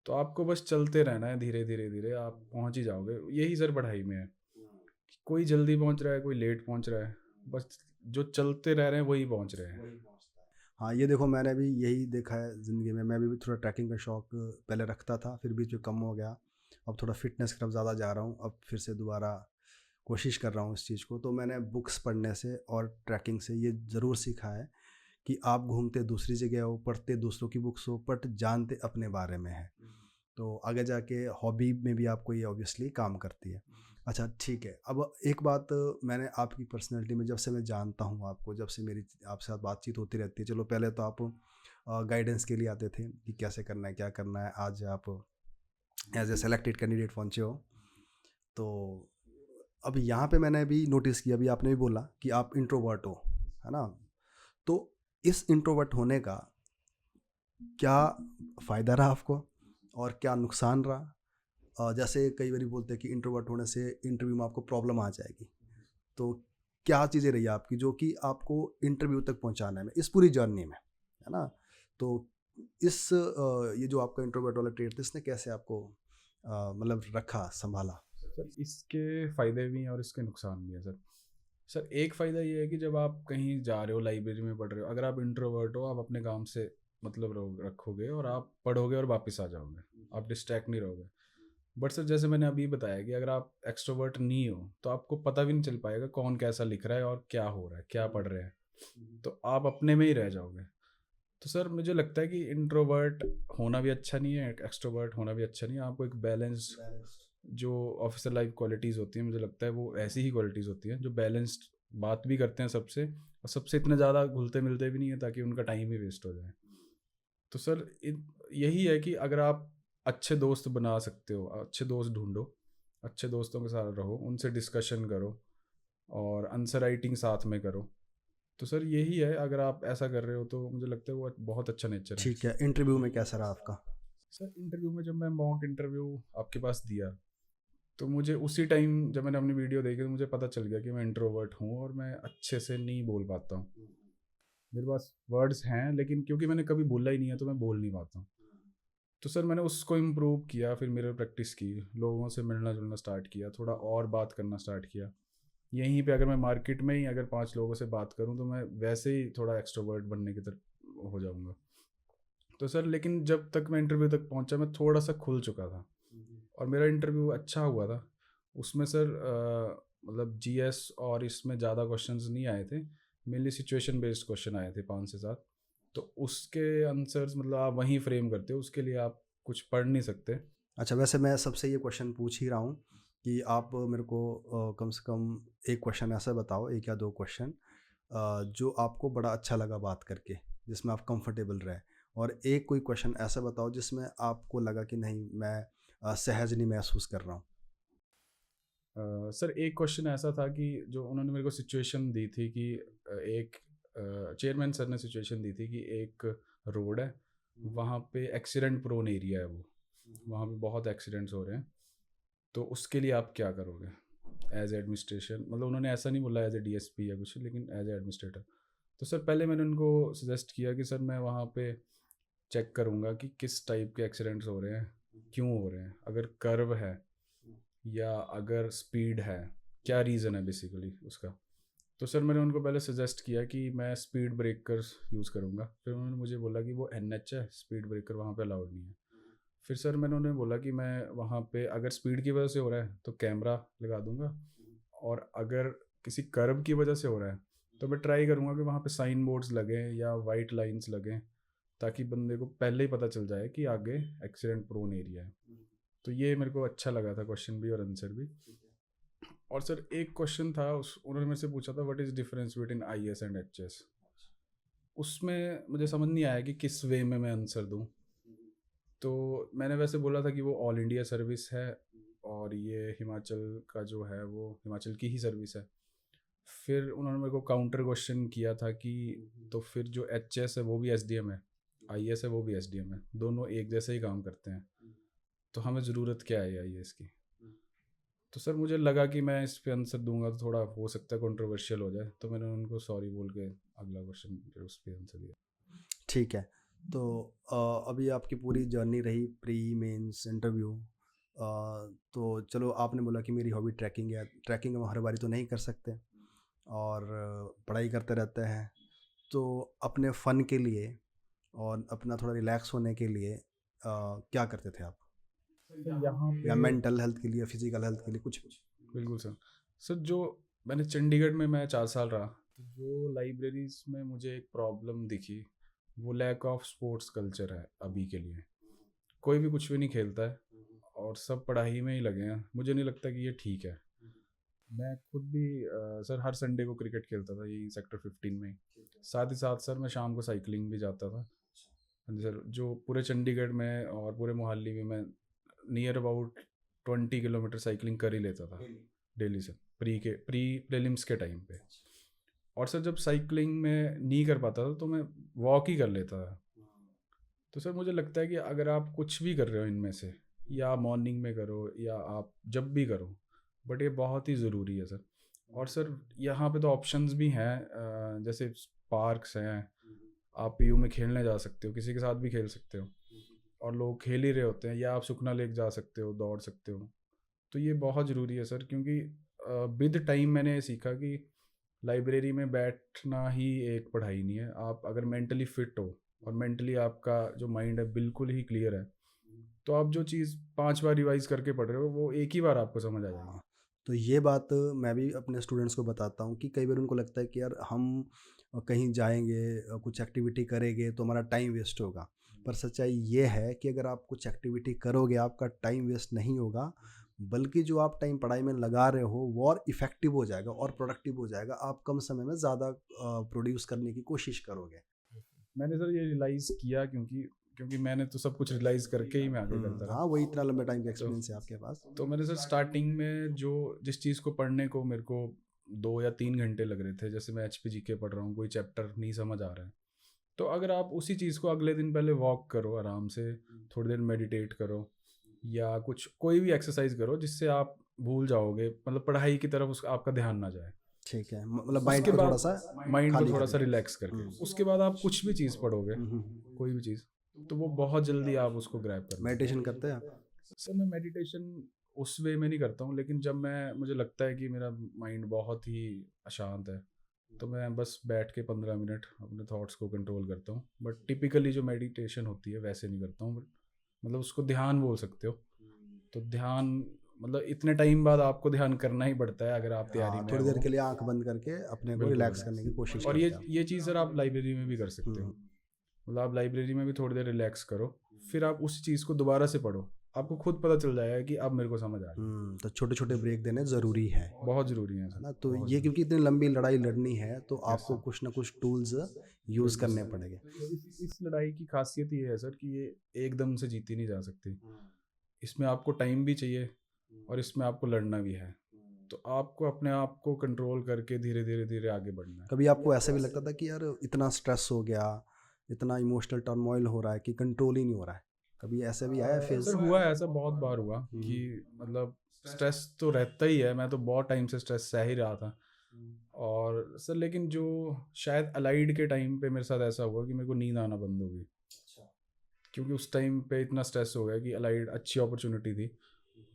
तो आपको बस चलते रहना है, धीरे धीरे धीरे आप पहुंच ही जाओगे। यही सर पढ़ाई में है, कोई जल्दी पहुंच रहा है, कोई लेट पहुंच रहा है, बस जो चलते रह रहे हैं वही पहुंच रहे हैं।
हाँ, ये देखो मैंने भी यही देखा है ज़िंदगी में। मैं भी थोड़ा ट्रैकिंग का शौक़ पहले रखता था, फिर बीच में कम हो गया। अब थोड़ा फिटनेस की तरफ ज़्यादा जा रहा हूँ, अब फिर से दोबारा कोशिश कर रहा हूँ इस चीज़ को। तो मैंने बुक्स पढ़ने से और ट्रैकिंग से ये ज़रूर सीखा है कि आप घूमते दूसरी जगह हो, पढ़ते दूसरों की बुक्स हो, बट जानते अपने बारे में है। तो आगे जाके हॉबी में भी आपको ये ऑब्वियसली काम करती है। अच्छा, ठीक है। अब एक बात, मैंने आपकी पर्सनैलिटी में जब से मैं जानता हूँ आपको, जब से मेरी आपसे साथ बातचीत होती रहती है, चलो पहले तो आप गाइडेंस के लिए आते थे कि कैसे करना है, क्या करना है। आज आप एज ए सेलेक्टेड कैंडिडेट पहुँचे हो। तो अब यहाँ पे मैंने भी नोटिस किया, अभी आपने भी बोला कि आप इंट्रोवर्ट हो, है ना? तो इस इंट्रोवर्ट होने का क्या फ़ायदा रहा आपको और क्या नुकसान रहा? जैसे कई बारी बोलते हैं कि इंट्रोवर्ट होने से इंटरव्यू में आपको प्रॉब्लम आ जाएगी, तो क्या चीज़ें रही आपकी जो कि आपको इंटरव्यू तक पहुंचाने में, इस पूरी जर्नी में, है ना? तो ये जो आपका इंट्रोवर्ट वाला ट्रेट था, इसने कैसे आपको मतलब रखा, संभाला?
सर इसके फ़ायदे भी हैं और इसके नुकसान भी हैं सर। सर एक फ़ायदा ये है कि जब आप कहीं जा रहे हो, लाइब्रेरी में पढ़ रहे हो, अगर आप इंट्रोवर्ट हो, आप अपने काम से मतलब रखोगे और आप पढ़ोगे और वापस आ जाओगे, आप डिस्ट्रैक्ट नहीं रहोगे। बट सर जैसे मैंने अभी बताया कि अगर आप एक्सट्रोवर्ट नहीं हो तो आपको पता भी नहीं चल पाएगा कौन कैसा लिख रहा है और क्या हो रहा है, क्या पढ़ रहे हैं, तो आप अपने में ही रह जाओगे। तो सर मुझे लगता है कि इंट्रोवर्ट होना भी अच्छा नहीं है, एक्सट्रोवर्ट होना भी अच्छा नहीं है। आपको एक बैलेंस, जो ऑफिसर लाइफ क्वालिटीज़ होती हैं, मुझे लगता है वो ऐसी ही क्वालिटीज़ होती हैं जो बैलेंस्ड बात भी करते हैं सबसे, और सबसे इतने ज़्यादा घुलते मिलते भी नहीं है ताकि उनका टाइम ही वेस्ट हो जाए। तो सर यही है कि अगर आप अच्छे दोस्त बना सकते हो, अच्छे दोस्त ढूंढो, अच्छे दोस्तों के साथ रहो, उनसे डिस्कशन करो और आंसर राइटिंग साथ में करो। तो सर यही है, अगर आप ऐसा कर रहे हो तो मुझे लगता है वो बहुत अच्छा नेचर है।
ठीक है, इंटरव्यू में कैसा रहा आपका?
सर इंटरव्यू में जब मैं मॉक इंटरव्यू आपके पास दिया तो मुझे उसी टाइम जब मैंने अपनी वीडियो देखी तो मुझे पता चल गया कि मैं इंट्रोवर्ट हूँ और मैं अच्छे से नहीं बोल पाता हूँ। मेरे पास वर्ड्स हैं लेकिन क्योंकि मैंने कभी बोला ही नहीं है तो मैं बोल नहीं पाता हूँ। तो सर मैंने उसको इम्प्रूव किया, फिर मिरर प्रैक्टिस की, लोगों से मिलना जुलना स्टार्ट किया, थोड़ा और बात करना स्टार्ट किया। यहीं पे अगर मैं मार्केट में ही अगर 5 लोगों से बात करूँ तो मैं वैसे ही थोड़ा एक्सट्रोवर्ट बनने की तरफ हो जाऊँगा। तो सर लेकिन जब तक मैं इंटरव्यू तक पहुँचा मैं थोड़ा सा खुल चुका था और मेरा इंटरव्यू अच्छा हुआ था। उसमें सर मतलब जीएस और इसमें ज़्यादा क्वेश्चंस नहीं आए थे, मेनली सिचुएशन बेस्ड क्वेश्चन आए थे 5 से 7। तो उसके आंसर्स मतलब आप वहीं फ्रेम करते हो, उसके लिए आप कुछ पढ़ नहीं सकते।
अच्छा, वैसे मैं सबसे ये क्वेश्चन पूछ ही रहा हूँ कि आप मेरे को कम से कम एक क्वेश्चन ऐसा बताओ, 1 या 2 क्वेश्चन जो आपको बड़ा अच्छा लगा बात करके, जिसमें आप कंफर्टेबल रहे, और एक कोई क्वेश्चन ऐसा बताओ जिसमें आपको लगा कि नहीं, मैं सहज नहीं महसूस कर रहा हूँ।
सर एक क्वेश्चन ऐसा था कि जो उन्होंने मेरे को सिचुएशन दी थी कि एक चेयरमैन सर ने सिचुएशन दी थी कि एक रोड है, वहाँ पे एक्सीडेंट प्रोन एरिया है, वो वहाँ पे बहुत एक्सीडेंट्स हो रहे हैं, तो उसके लिए आप क्या करोगे एज एडमिनिस्ट्रेशन। मतलब उन्होंने ऐसा नहीं बोला एज ए डीएसपी या कुछ, लेकिन एज ए एडमिनिस्ट्रेटर। तो सर पहले मैंने उनको सजेस्ट किया कि सर मैं वहाँ पे चेक करूँगा कि किस टाइप के एक्सीडेंट्स हो रहे हैं, क्यों हो रहे हैं, अगर कर्व है या अगर स्पीड है, क्या रीज़न है बेसिकली उसका। तो सर मैंने उनको पहले सजेस्ट किया कि मैं स्पीड ब्रेकर्स यूज़ करूँगा। फिर उन्होंने मुझे बोला कि वो एनएच है, स्पीड ब्रेकर वहाँ पे अलाउड नहीं है। फिर सर मैंने उन्हें बोला कि मैं वहाँ पे अगर स्पीड की वजह से हो रहा है तो कैमरा लगा दूँगा, और अगर किसी कर्व की वजह से हो रहा है तो मैं ट्राई करूँगा कि वहाँ पे साइन बोर्ड्स लगें या वाइट लाइंस लगें, ताकि बंदे को पहले ही पता चल जाए कि आगे एक्सीडेंट प्रोन एरिया है। तो ये मेरे को अच्छा लगा था क्वेश्चन भी और आंसर भी। और सर एक क्वेश्चन था, उस उन्होंने मेरे से पूछा था what is difference between IAS and HS. उसमें मुझे समझ नहीं आया कि किस वे में मैं आंसर दूं। तो मैंने वैसे बोला था कि वो ऑल इंडिया सर्विस है और ये हिमाचल का जो है वो हिमाचल की ही सर्विस है। फिर उन्होंने मेरे को काउंटर क्वेश्चन किया था कि तो फिर जो एचएस है वो भी एसडीएम है, आईएएस है वो भी एसडीएम है, दोनों एक जैसे ही काम करते हैं, तो हमें ज़रूरत क्या है आईएएस की। तो सर मुझे लगा कि मैं इस पे आंसर दूंगा तो थोड़ा हो सकता है कंट्रोवर्शियल हो जाए, तो मैंने उनको सॉरी बोल के अगला क्वेश्चन उस पे आंसर दिया।
ठीक है, तो अभी आपकी पूरी जर्नी रही प्री मेंस इंटरव्यू। तो चलो, आपने बोला कि मेरी हॉबी ट्रैकिंग है। ट्रैकिंग हम हर बारी तो नहीं कर सकते, और पढ़ाई करते रहते हैं। तो अपने फ़न के लिए और अपना थोड़ा रिलैक्स होने के लिए क्या करते थे आप?
सर यहाँ
या
पे
मेंटल हेल्थ के लिए, फिजिकल हेल्थ के लिए, कुछ भी?
बिल्कुल सर। सर जो मैंने चंडीगढ़ में मैं 4 साल रहा, तो जो लाइब्रेरीज में मुझे एक प्रॉब्लम दिखी वो लैक ऑफ स्पोर्ट्स कल्चर है अभी के लिए। कोई भी कुछ भी नहीं खेलता है और सब पढ़ाई में ही लगे हैं। मुझे नहीं लगता कि ये ठीक है। मैं खुद भी सर हर संडे को क्रिकेट खेलता था यही सेक्टर 15 में ही। साथ ही साथ सर मैं शाम को साइकिलिंग भी जाता था। हाँ जी सर, जो पूरे चंडीगढ़ में और पूरे मोहाली में मैं नियर अबाउट 20 किलोमीटर साइकिलिंग कर ही लेता था डेली सर, प्री प्रीलिम्स के टाइम पे। और सर जब साइकिलिंग में नहीं कर पाता था तो मैं वॉक ही कर लेता था। तो सर मुझे लगता है कि अगर आप कुछ भी कर रहे हो इनमें से, या मॉर्निंग में करो या आप जब भी करो, बट ये बहुत ही ज़रूरी है सर। और सर यहाँ पे तो ऑप्शंस भी हैं, जैसे पार्क्स हैं, आप पीयू में खेलने जा सकते हो, किसी के साथ भी खेल सकते हो, और लोग खेल ही रहे होते हैं, या आप सुखना लेक जा सकते हो, दौड़ सकते हो। तो ये बहुत ज़रूरी है सर, क्योंकि विद टाइम मैंने ये सीखा कि लाइब्रेरी में बैठना ही एक पढ़ाई नहीं है। आप अगर मेंटली फिट हो और मेंटली आपका जो माइंड है बिल्कुल ही क्लियर है, तो आप जो चीज़ 5 बार रिवाइज़ करके पढ़ रहे हो वो एक ही बार आपको समझ आ जाएगी।
हाँ, तो ये बात मैं भी अपने स्टूडेंट्स को बताता हूँ कि कई बार उनको लगता है कि यार हम कहीं जाएंगे, कुछ एक्टिविटी करेंगे तो हमारा टाइम वेस्ट होगा। पर सच्चाई ये है कि अगर आप कुछ एक्टिविटी करोगे आपका टाइम वेस्ट नहीं होगा, बल्कि जो आप टाइम पढ़ाई में लगा रहे हो वो और इफ़ेक्टिव हो जाएगा और प्रोडक्टिव हो जाएगा। आप कम समय में ज़्यादा प्रोड्यूस करने की कोशिश करोगे।
मैंने सर ये रियलाइज़ किया, क्योंकि क्योंकि मैंने तो सब कुछ रियलाइज़ करके ही मैं आगे करता रहा।
हाँ, वही इतना लंबा टाइम का
तो
एक्सपीरियंस है आपके पास।
तो मैंने सर स्टार्टिंग में जो जिस चीज़ को पढ़ने को मेरे को 2 या 3 घंटे लग रहे थे, जैसे मैं एचपीजीके पढ़ रहा हूँ, कोई चैप्टर नहीं समझ आ रहा है, तो अगर आप उसी चीज़ को अगले दिन पहले वॉक करो आराम से, थोड़ी देर मेडिटेट करो, या कुछ कोई भी एक्सरसाइज करो जिससे आप भूल जाओगे, मतलब पढ़ाई की तरफ उस आपका ध्यान ना जाए।
ठीक है, मतलब माइंड
उसके
को
बाद
थोड़ा-सा
माइंड को
खाली
थोड़ा सा
करना।
रिलैक्स करके
हुँ।
उसके बाद आप कुछ भी चीज़ पढ़ोगे,
हुँ, हुँ।
कोई भी चीज़, तो वो बहुत जल्दी आप उसको ग्रैब कर लोगे।
मेडिटेशन करते हैं आप?
सर मैं मेडिटेशन उस वे में नहीं करता हूँ, लेकिन जब मैं मुझे लगता है कि मेरा माइंड बहुत ही अशांत है, तो मैं बस बैठ के 15 मिनट अपने थॉट्स को कंट्रोल करता हूँ। बट टिपिकली जो मेडिटेशन होती है वैसे नहीं करता हूँ, बट मतलब उसको ध्यान बोल सकते हो। तो ध्यान मतलब इतने टाइम बाद आपको ध्यान करना ही पड़ता है अगर आप तैयारी
हाँ,
में
थोड़ी देर
हो।
के लिए आँख बंद करके अपने को
बिल्कुल
रिलैक्स करने की कोशिश
बिल्कुल। और
करते हैं आप।
ये चीज़ सर आप लाइब्रेरी में भी कर सकते हो।
हुँ,
मतलब आप लाइब्रेरी में भी थोड़ी देर रिलैक्स करो, फिर आप उस चीज़ को दोबारा से पढ़ो, आपको खुद पता चल जाएगा कि अब मेरे को समझ आ रही है।
तो छोटे-छोटे ब्रेक देने ज़रूरी है
बहुत ज़रूरी है सर,
ना? तो
बहुत
ये
ज़रूरी।
क्योंकि इतनी लंबी लड़ाई लड़नी है तो
यस
आपको
सर,
कुछ ना कुछ टूल्स यूज़
बिल्कुल
करने
सर।
पड़ेंगे।
तो इस लड़ाई की खासियत ये है सर कि ये एकदम से जीती नहीं जा सकती। इसमें आपको टाइम भी चाहिए और इसमें आपको लड़ना भी है। तो आपको अपने आप को कंट्रोल करके धीरे धीरे धीरे आगे बढ़ना है।
कभी आपको ऐसा भी लगता था कि यार इतना स्ट्रेस हो गया, इतना इमोशनल टर्मोइल हो रहा है कि कंट्रोल ही नहीं हो रहा है? कभी ऐसा भी आया फेज़?
सर हुआ है, ऐसा बहुत बार हुआ कि
हुँ,
मतलब स्ट्रेस तो रहता ही है, मैं तो बहुत टाइम से स्ट्रेस सह ही रहा था। और सर लेकिन जो शायद अलाइड के टाइम पे मेरे साथ ऐसा हुआ कि मेरे को नींद आना बंद हो गई, क्योंकि उस टाइम पे इतना स्ट्रेस हो गया कि अलाइड अच्छी अपॉर्चुनिटी थी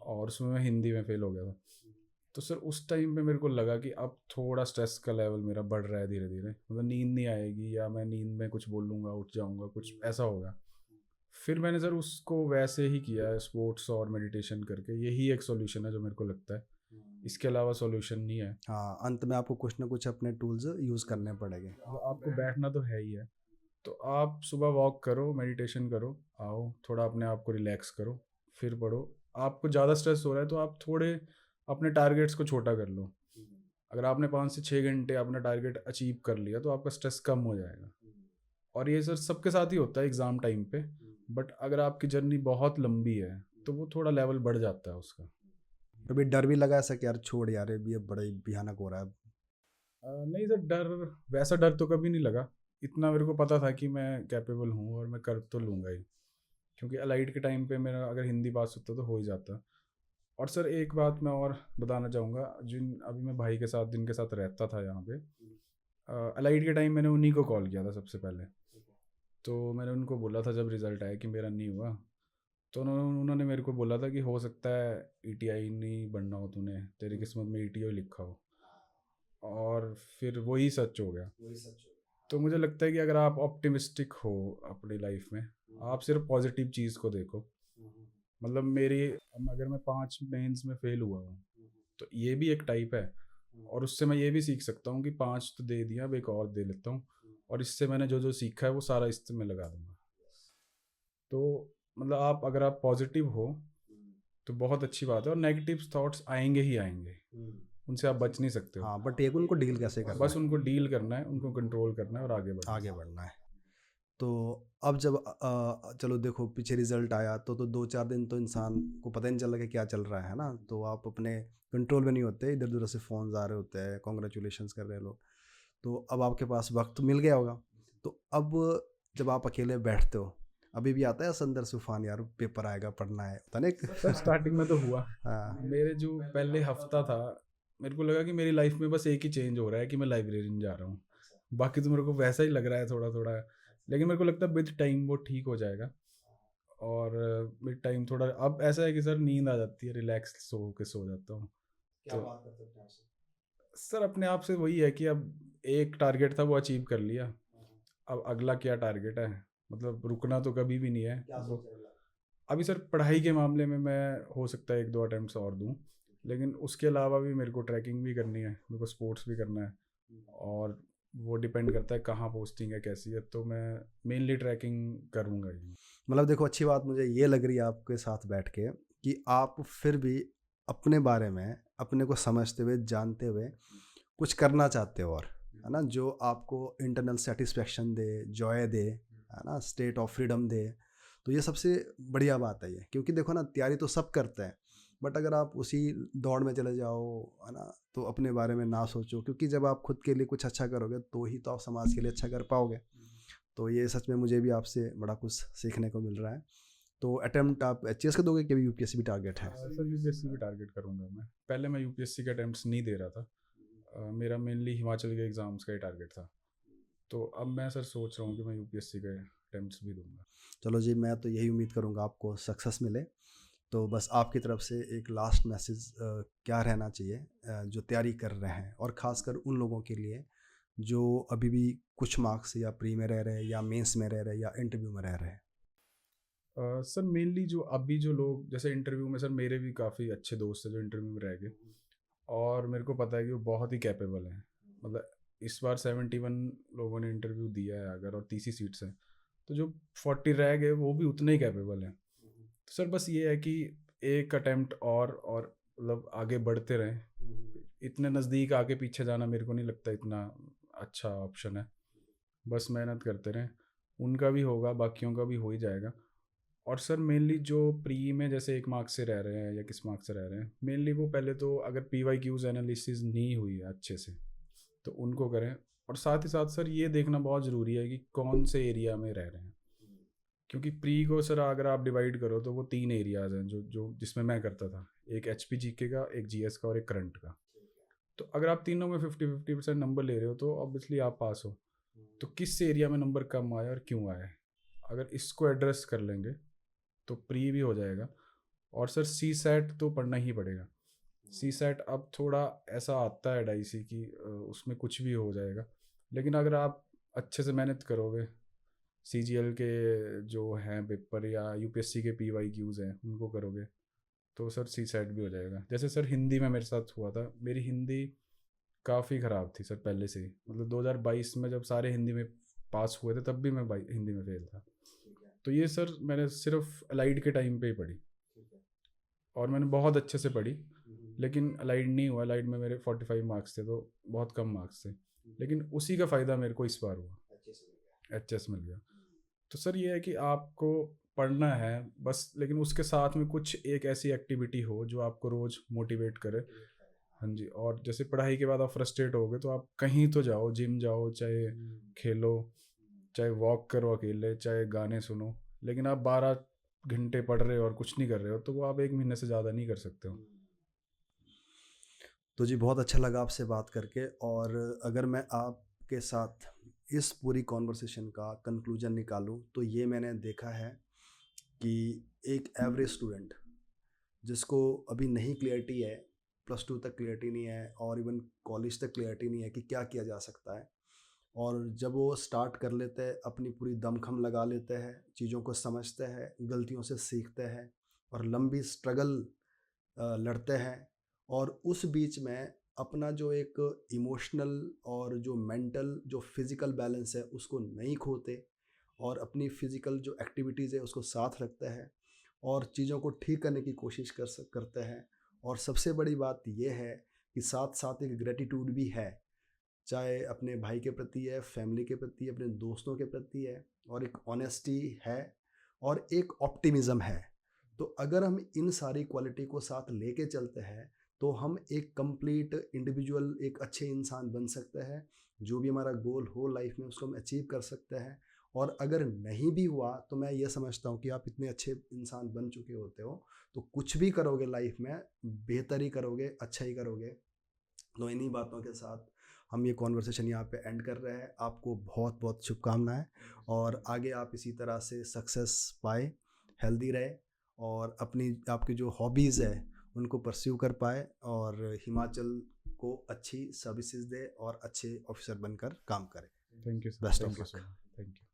और उसमें मैं हिंदी में फेल हो गया था। तो सर उस टाइम पे मेरे को लगा कि अब थोड़ा स्ट्रेस का लेवल मेरा बढ़ रहा है धीरे धीरे, मतलब नींद नहीं आएगी या मैं नींद में कुछ बोलूँगा उठ जाऊँगा, कुछ ऐसा होगा। फिर मैंने सर उसको वैसे ही किया है, स्पोर्ट्स और मेडिटेशन करके, यही एक सॉल्यूशन है जो मेरे को लगता है, इसके अलावा सॉल्यूशन नहीं है।
हाँ, अंत में आपको कुछ ना कुछ अपने टूल्स यूज़ करने पड़ेंगे।
मतलब आपको बैठना तो है ही है, तो आप सुबह वॉक करो, मेडिटेशन करो, आओ थोड़ा अपने आप को रिलैक्स करो, फिर पढ़ो। आपको ज़्यादा स्ट्रेस हो रहा है तो आप थोड़े अपने टारगेट्स को छोटा कर लो। अगर आपने 5 से 6 घंटे अपना टारगेट अचीव कर लिया तो आपका स्ट्रेस कम हो जाएगा। और ये सर सबके साथ ही होता है एग्ज़ाम टाइम पे, बट अगर आपकी जर्नी बहुत लंबी है तो वो थोड़ा लेवल बढ़ जाता है उसका।
कभी डर भी लगा ऐसा कि यार छोड़ यार ये बड़ा ही भयानक हो रहा है?
नहीं सर, डर वैसा डर तो कभी नहीं लगा। इतना मेरे को पता था कि मैं कैपेबल हूँ और मैं कर तो लूँगा ही, क्योंकि अलाइड के टाइम पे मेरा अगर हिंदी पास होता तो हो ही जाता। और सर एक बात मैं और बताना चाहूँगा, जिन अभी मैं भाई के साथ जिनके साथ रहता था यहाँ पे, अलाइड के टाइम मैंने उन्हीं को कॉल किया था सबसे पहले। तो मैंने उनको बोला था जब रिज़ल्ट आया कि मेरा नहीं हुआ, तो उन्होंने मेरे को बोला था कि हो सकता है ईटीआई नहीं बनना हो, तूने तेरी किस्मत में ईटीआई लिखा हो। और फिर वही सच हो गया। तो मुझे लगता है कि अगर आप ऑप्टिमिस्टिक हो अपनी लाइफ में, आप सिर्फ पॉजिटिव चीज़ को देखो। मतलब अगर मैं 5 मेंस में फेल हुआ हूँ, तो ये भी एक टाइप है, और उससे मैं ये भी सीख सकता हूँ कि 5 तो दे दिया, अब एक और दे लेता हूँ, और इससे मैंने जो जो सीखा है वो सारा इसमें लगा दूंगा। तो मतलब अगर आप पॉजिटिव हो तो बहुत अच्छी बात है, और नेगेटिव थॉट्स आएंगे ही आएंगे, उनसे आप बच नहीं सकते हो।
हाँ, बट एक उनको डील कैसे करना
बस
है?
उनको डील करना है, उनको कंट्रोल करना है और आगे बढ़ना है।
आगे बढ़ना है। तो अब जब चलो देखो पीछे रिजल्ट आया तो 2-4 दिन तो इंसान को पता ही नहीं चल रहा कि क्या चल रहा है ना? तो आप अपने कंट्रोल में नहीं होते, इधर-उधर से फ़ोन्स आ रहे होते हैं, कांग्रेचुलेशंस कर रहे हैं लोग। तो अब आपके पास वक़्त मिल गया होगा। तो अब जब आप अकेले बैठते हो, अभी भी आता है अंदर से तूफ़ान यार पेपर आएगा, पढ़ना है, होता है ना एक?
सर स्टार्टिंग में तो हुआ,
हाँ,
मेरे जो पहले हफ्ता था, मेरे को लगा कि मेरी लाइफ में बस एक ही चेंज हो रहा है कि मैं लाइब्रेरी में जा रहा हूँ। बाकी तो मेरे को वैसा ही लग रहा है थोड़ा थोड़ा लेकिन मेरे को लगता है विद टाइम वो ठीक हो जाएगा। और विद टाइम थोड़ा अब ऐसा है कि सर नींद आ जाती है, रिलैक्स सो जाता हूँ।
क्या
तो
बात करते हैं आपसे?
सर अपने आप से वही है कि अब एक टारगेट था वो अचीव कर लिया, अब अगला क्या टारगेट है, मतलब रुकना तो कभी भी नहीं है
क्या
वो।
सोच रहे हैं?
अभी सर पढ़ाई के मामले में मैं हो सकता है एक दो अटेम्प्ट्स और दूं, लेकिन उसके अलावा भी मेरे को ट्रैकिंग भी करनी है, मेरे को स्पोर्ट्स भी करना है। और वो डिपेंड करता है कहाँ पोस्टिंग है कैसी है, तो मैं मेनली ट्रैकिंग करूँगा ही।
मतलब देखो, अच्छी बात मुझे ये लग रही है आपके साथ बैठ के कि आप फिर भी अपने बारे में, अपने को समझते हुए, जानते हुए कुछ करना चाहते हो, और है ना, जो आपको इंटरनल सेटिस्फेक्शन दे, जॉय दे, है ना, स्टेट ऑफ फ्रीडम दे। तो ये सबसे बढ़िया बात है ये, क्योंकि देखो ना, तैयारी तो सब करते हैं, बट अगर आप उसी दौड़ में चले जाओ, है ना, तो अपने बारे में ना सोचो, क्योंकि जब आप खुद के लिए कुछ अच्छा करोगे तो ही तो आप समाज के लिए अच्छा कर पाओगे। तो ये सच में मुझे भी आपसे बड़ा कुछ सीखने को मिल रहा है। तो अटेम्प्ट आप एचएस का दोगे कि अभी यूपीएससी भी टारगेट है?
सर यूपीएससी भी टारगेट करूँगा मैं, पहले मैं यूपीएससी के अटेम्प्ट्स नहीं दे रहा था। मेरा मेनली हिमाचल के एग्ज़ाम्स का ही टारगेट था। तो अब मैं सर सोच रहा हूँ कि मैं यूपीएससी के अटेम्प्ट्स भी दूंगा।
चलो जी, मैं तो यही उम्मीद करूँगा आपको सक्सेस मिले। तो बस आपकी तरफ से एक लास्ट मैसेज क्या रहना चाहिए जो तैयारी कर रहे हैं, और ख़ासकर उन लोगों के लिए जो अभी भी कुछ मार्क्स या प्री में रह रहे हैं, या मेंस में रह रहे हैं, या इंटरव्यू में रह रहे हैं?
सर मेनली जो अभी जो लोग जैसे इंटरव्यू में, सर मेरे भी काफ़ी अच्छे दोस्त हैं जो इंटरव्यू में रह गए, और मेरे को पता है कि वो बहुत ही कैपेबल हैं। मतलब इस बार 71 लोगों ने इंटरव्यू दिया है अगर, और 30 ही सीट्स हैं, तो जो 40 रह गए वो भी उतने ही कैपेबल हैं। तो सर बस ये है कि एक अटेम्प्ट और मतलब आगे बढ़ते रहें। इतने नज़दीक आगे पीछे जाना मेरे को नहीं लगता इतना अच्छा ऑप्शन है। बस मेहनत करते रहें, उनका भी होगा, बाकियों का भी हो ही जाएगा। और सर मेनली जो प्री में जैसे 1 मार्क्स से रह रहे हैं या किस मार्क्स से रह रहे हैं, मेनली वो पहले तो अगर PYQs एनालिसिस नहीं हुई है अच्छे से तो उनको करें। और साथ ही साथ सर ये देखना बहुत ज़रूरी है कि कौन से एरिया में रह रहे हैं, क्योंकि प्री को सर अगर आप डिवाइड करो तो वो 3 एरियाज़ हैं जो जो जिसमें मैं करता था, एक HPGK का, एक GS का और एक करंट का। तो अगर आप तीनों में 50-50% नंबर ले रहे हो तो ऑब्वियसली आप पास हो। तो किस एरिया में नंबर कम आया और क्यों आया है, अगर इसको एड्रेस कर लेंगे तो प्री भी हो जाएगा। और सर सी सेट तो पढ़ना ही पड़ेगा। सी सेट अब थोड़ा ऐसा आता है डाइसी कि उसमें कुछ भी हो जाएगा, लेकिन अगर आप अच्छे से मेहनत करोगे, CGL के जो हैं पेपर या यूपीएससी के PYQs हैं उनको करोगे, तो सर सी सेट भी हो जाएगा। जैसे सर हिंदी में मेरे साथ हुआ था, मेरी हिंदी काफ़ी ख़राब थी सर पहले से ही, मतलब 2022 में जब सारे हिंदी में पास हुए थे तब भी मैं हिंदी में फेल था। तो ये सर मैंने सिर्फ अलाइड के टाइम पे ही पढ़ी, और मैंने बहुत अच्छे से पढ़ी, लेकिन अलाइड नहीं हुआ। अलाइड में मेरे 45 मार्क्स थे, तो बहुत कम मार्क्स थे, लेकिन उसी का फ़ायदा मेरे को इस बार हुआ, HS मिल गया। तो सर ये है कि आपको पढ़ना है बस, लेकिन उसके साथ में कुछ एक ऐसी एक्टिविटी हो जो आपको रोज़ मोटिवेट करे। हाँ जी, और जैसे पढ़ाई के बाद आप फ्रस्ट्रेट हो गए तो आप कहीं तो जाओ, जिम जाओ, चाहे खेलो, चाहे वॉक करो अकेले, चाहे गाने सुनो। लेकिन आप 12 घंटे पढ़ रहे हो और कुछ नहीं कर रहे हो तो वो आप 1 महीने से ज़्यादा नहीं कर सकते हो।
तो जी, बहुत अच्छा लगा आपसे बात करके। और अगर मैं आपके साथ इस पूरी कॉन्वर्सेशन का कंक्लूजन निकालूं, तो ये मैंने देखा है कि एक एवरेज स्टूडेंट जिसको अभी नहीं क्लियरिटी है, +2 तक क्लियरिटी नहीं है, और इवन कॉलेज तक क्लियरिटी नहीं है कि क्या किया जा सकता है, और जब वो स्टार्ट कर लेते हैं, अपनी पूरी दमखम लगा लेते हैं, चीज़ों को समझते हैं, गलतियों से सीखते हैं, और लंबी स्ट्रगल लड़ते हैं, और उस बीच में अपना जो एक इमोशनल और जो मेंटल जो फिज़िकल बैलेंस है उसको नहीं खोते, और अपनी फिज़िकल जो एक्टिविटीज़ है उसको साथ रखते हैं, और चीज़ों को ठीक करने की कोशिश करते हैं। और सबसे बड़ी बात यह है कि साथ साथ एक ग्रेटिट्यूड भी है, चाहे अपने भाई के प्रति है, फैमिली के प्रति, अपने दोस्तों के प्रति है, और एक ऑनेस्टी है, और एक ऑप्टिमिज़्म है। तो अगर हम इन सारी क्वालिटी को साथ लेके चलते हैं तो हम एक कंप्लीट इंडिविजुअल, एक अच्छे इंसान बन सकते हैं। जो भी हमारा गोल हो लाइफ में उसको हम अचीव कर सकते हैं। और अगर नहीं भी हुआ तो मैं ये समझता हूँ कि आप इतने अच्छे इंसान बन चुके होते हो, तो कुछ भी करोगे लाइफ में बेहतर ही करोगे, अच्छा ही करोगे। तो इन्हीं बातों के साथ हम ये कॉन्वर्सेशन यहाँ पे एंड कर रहे हैं। आपको बहुत बहुत शुभकामनाएं और आगे आप इसी तरह से सक्सेस पाए, हेल्दी रहे और अपनी आपकी जो हॉबीज़ है उनको परस्यू कर पाए और हिमाचल को अच्छी सर्विसेज दे और अच्छे ऑफिसर बनकर काम करें।
Thank you sir,
best
thank
of
you
luck.
Sir, thank you.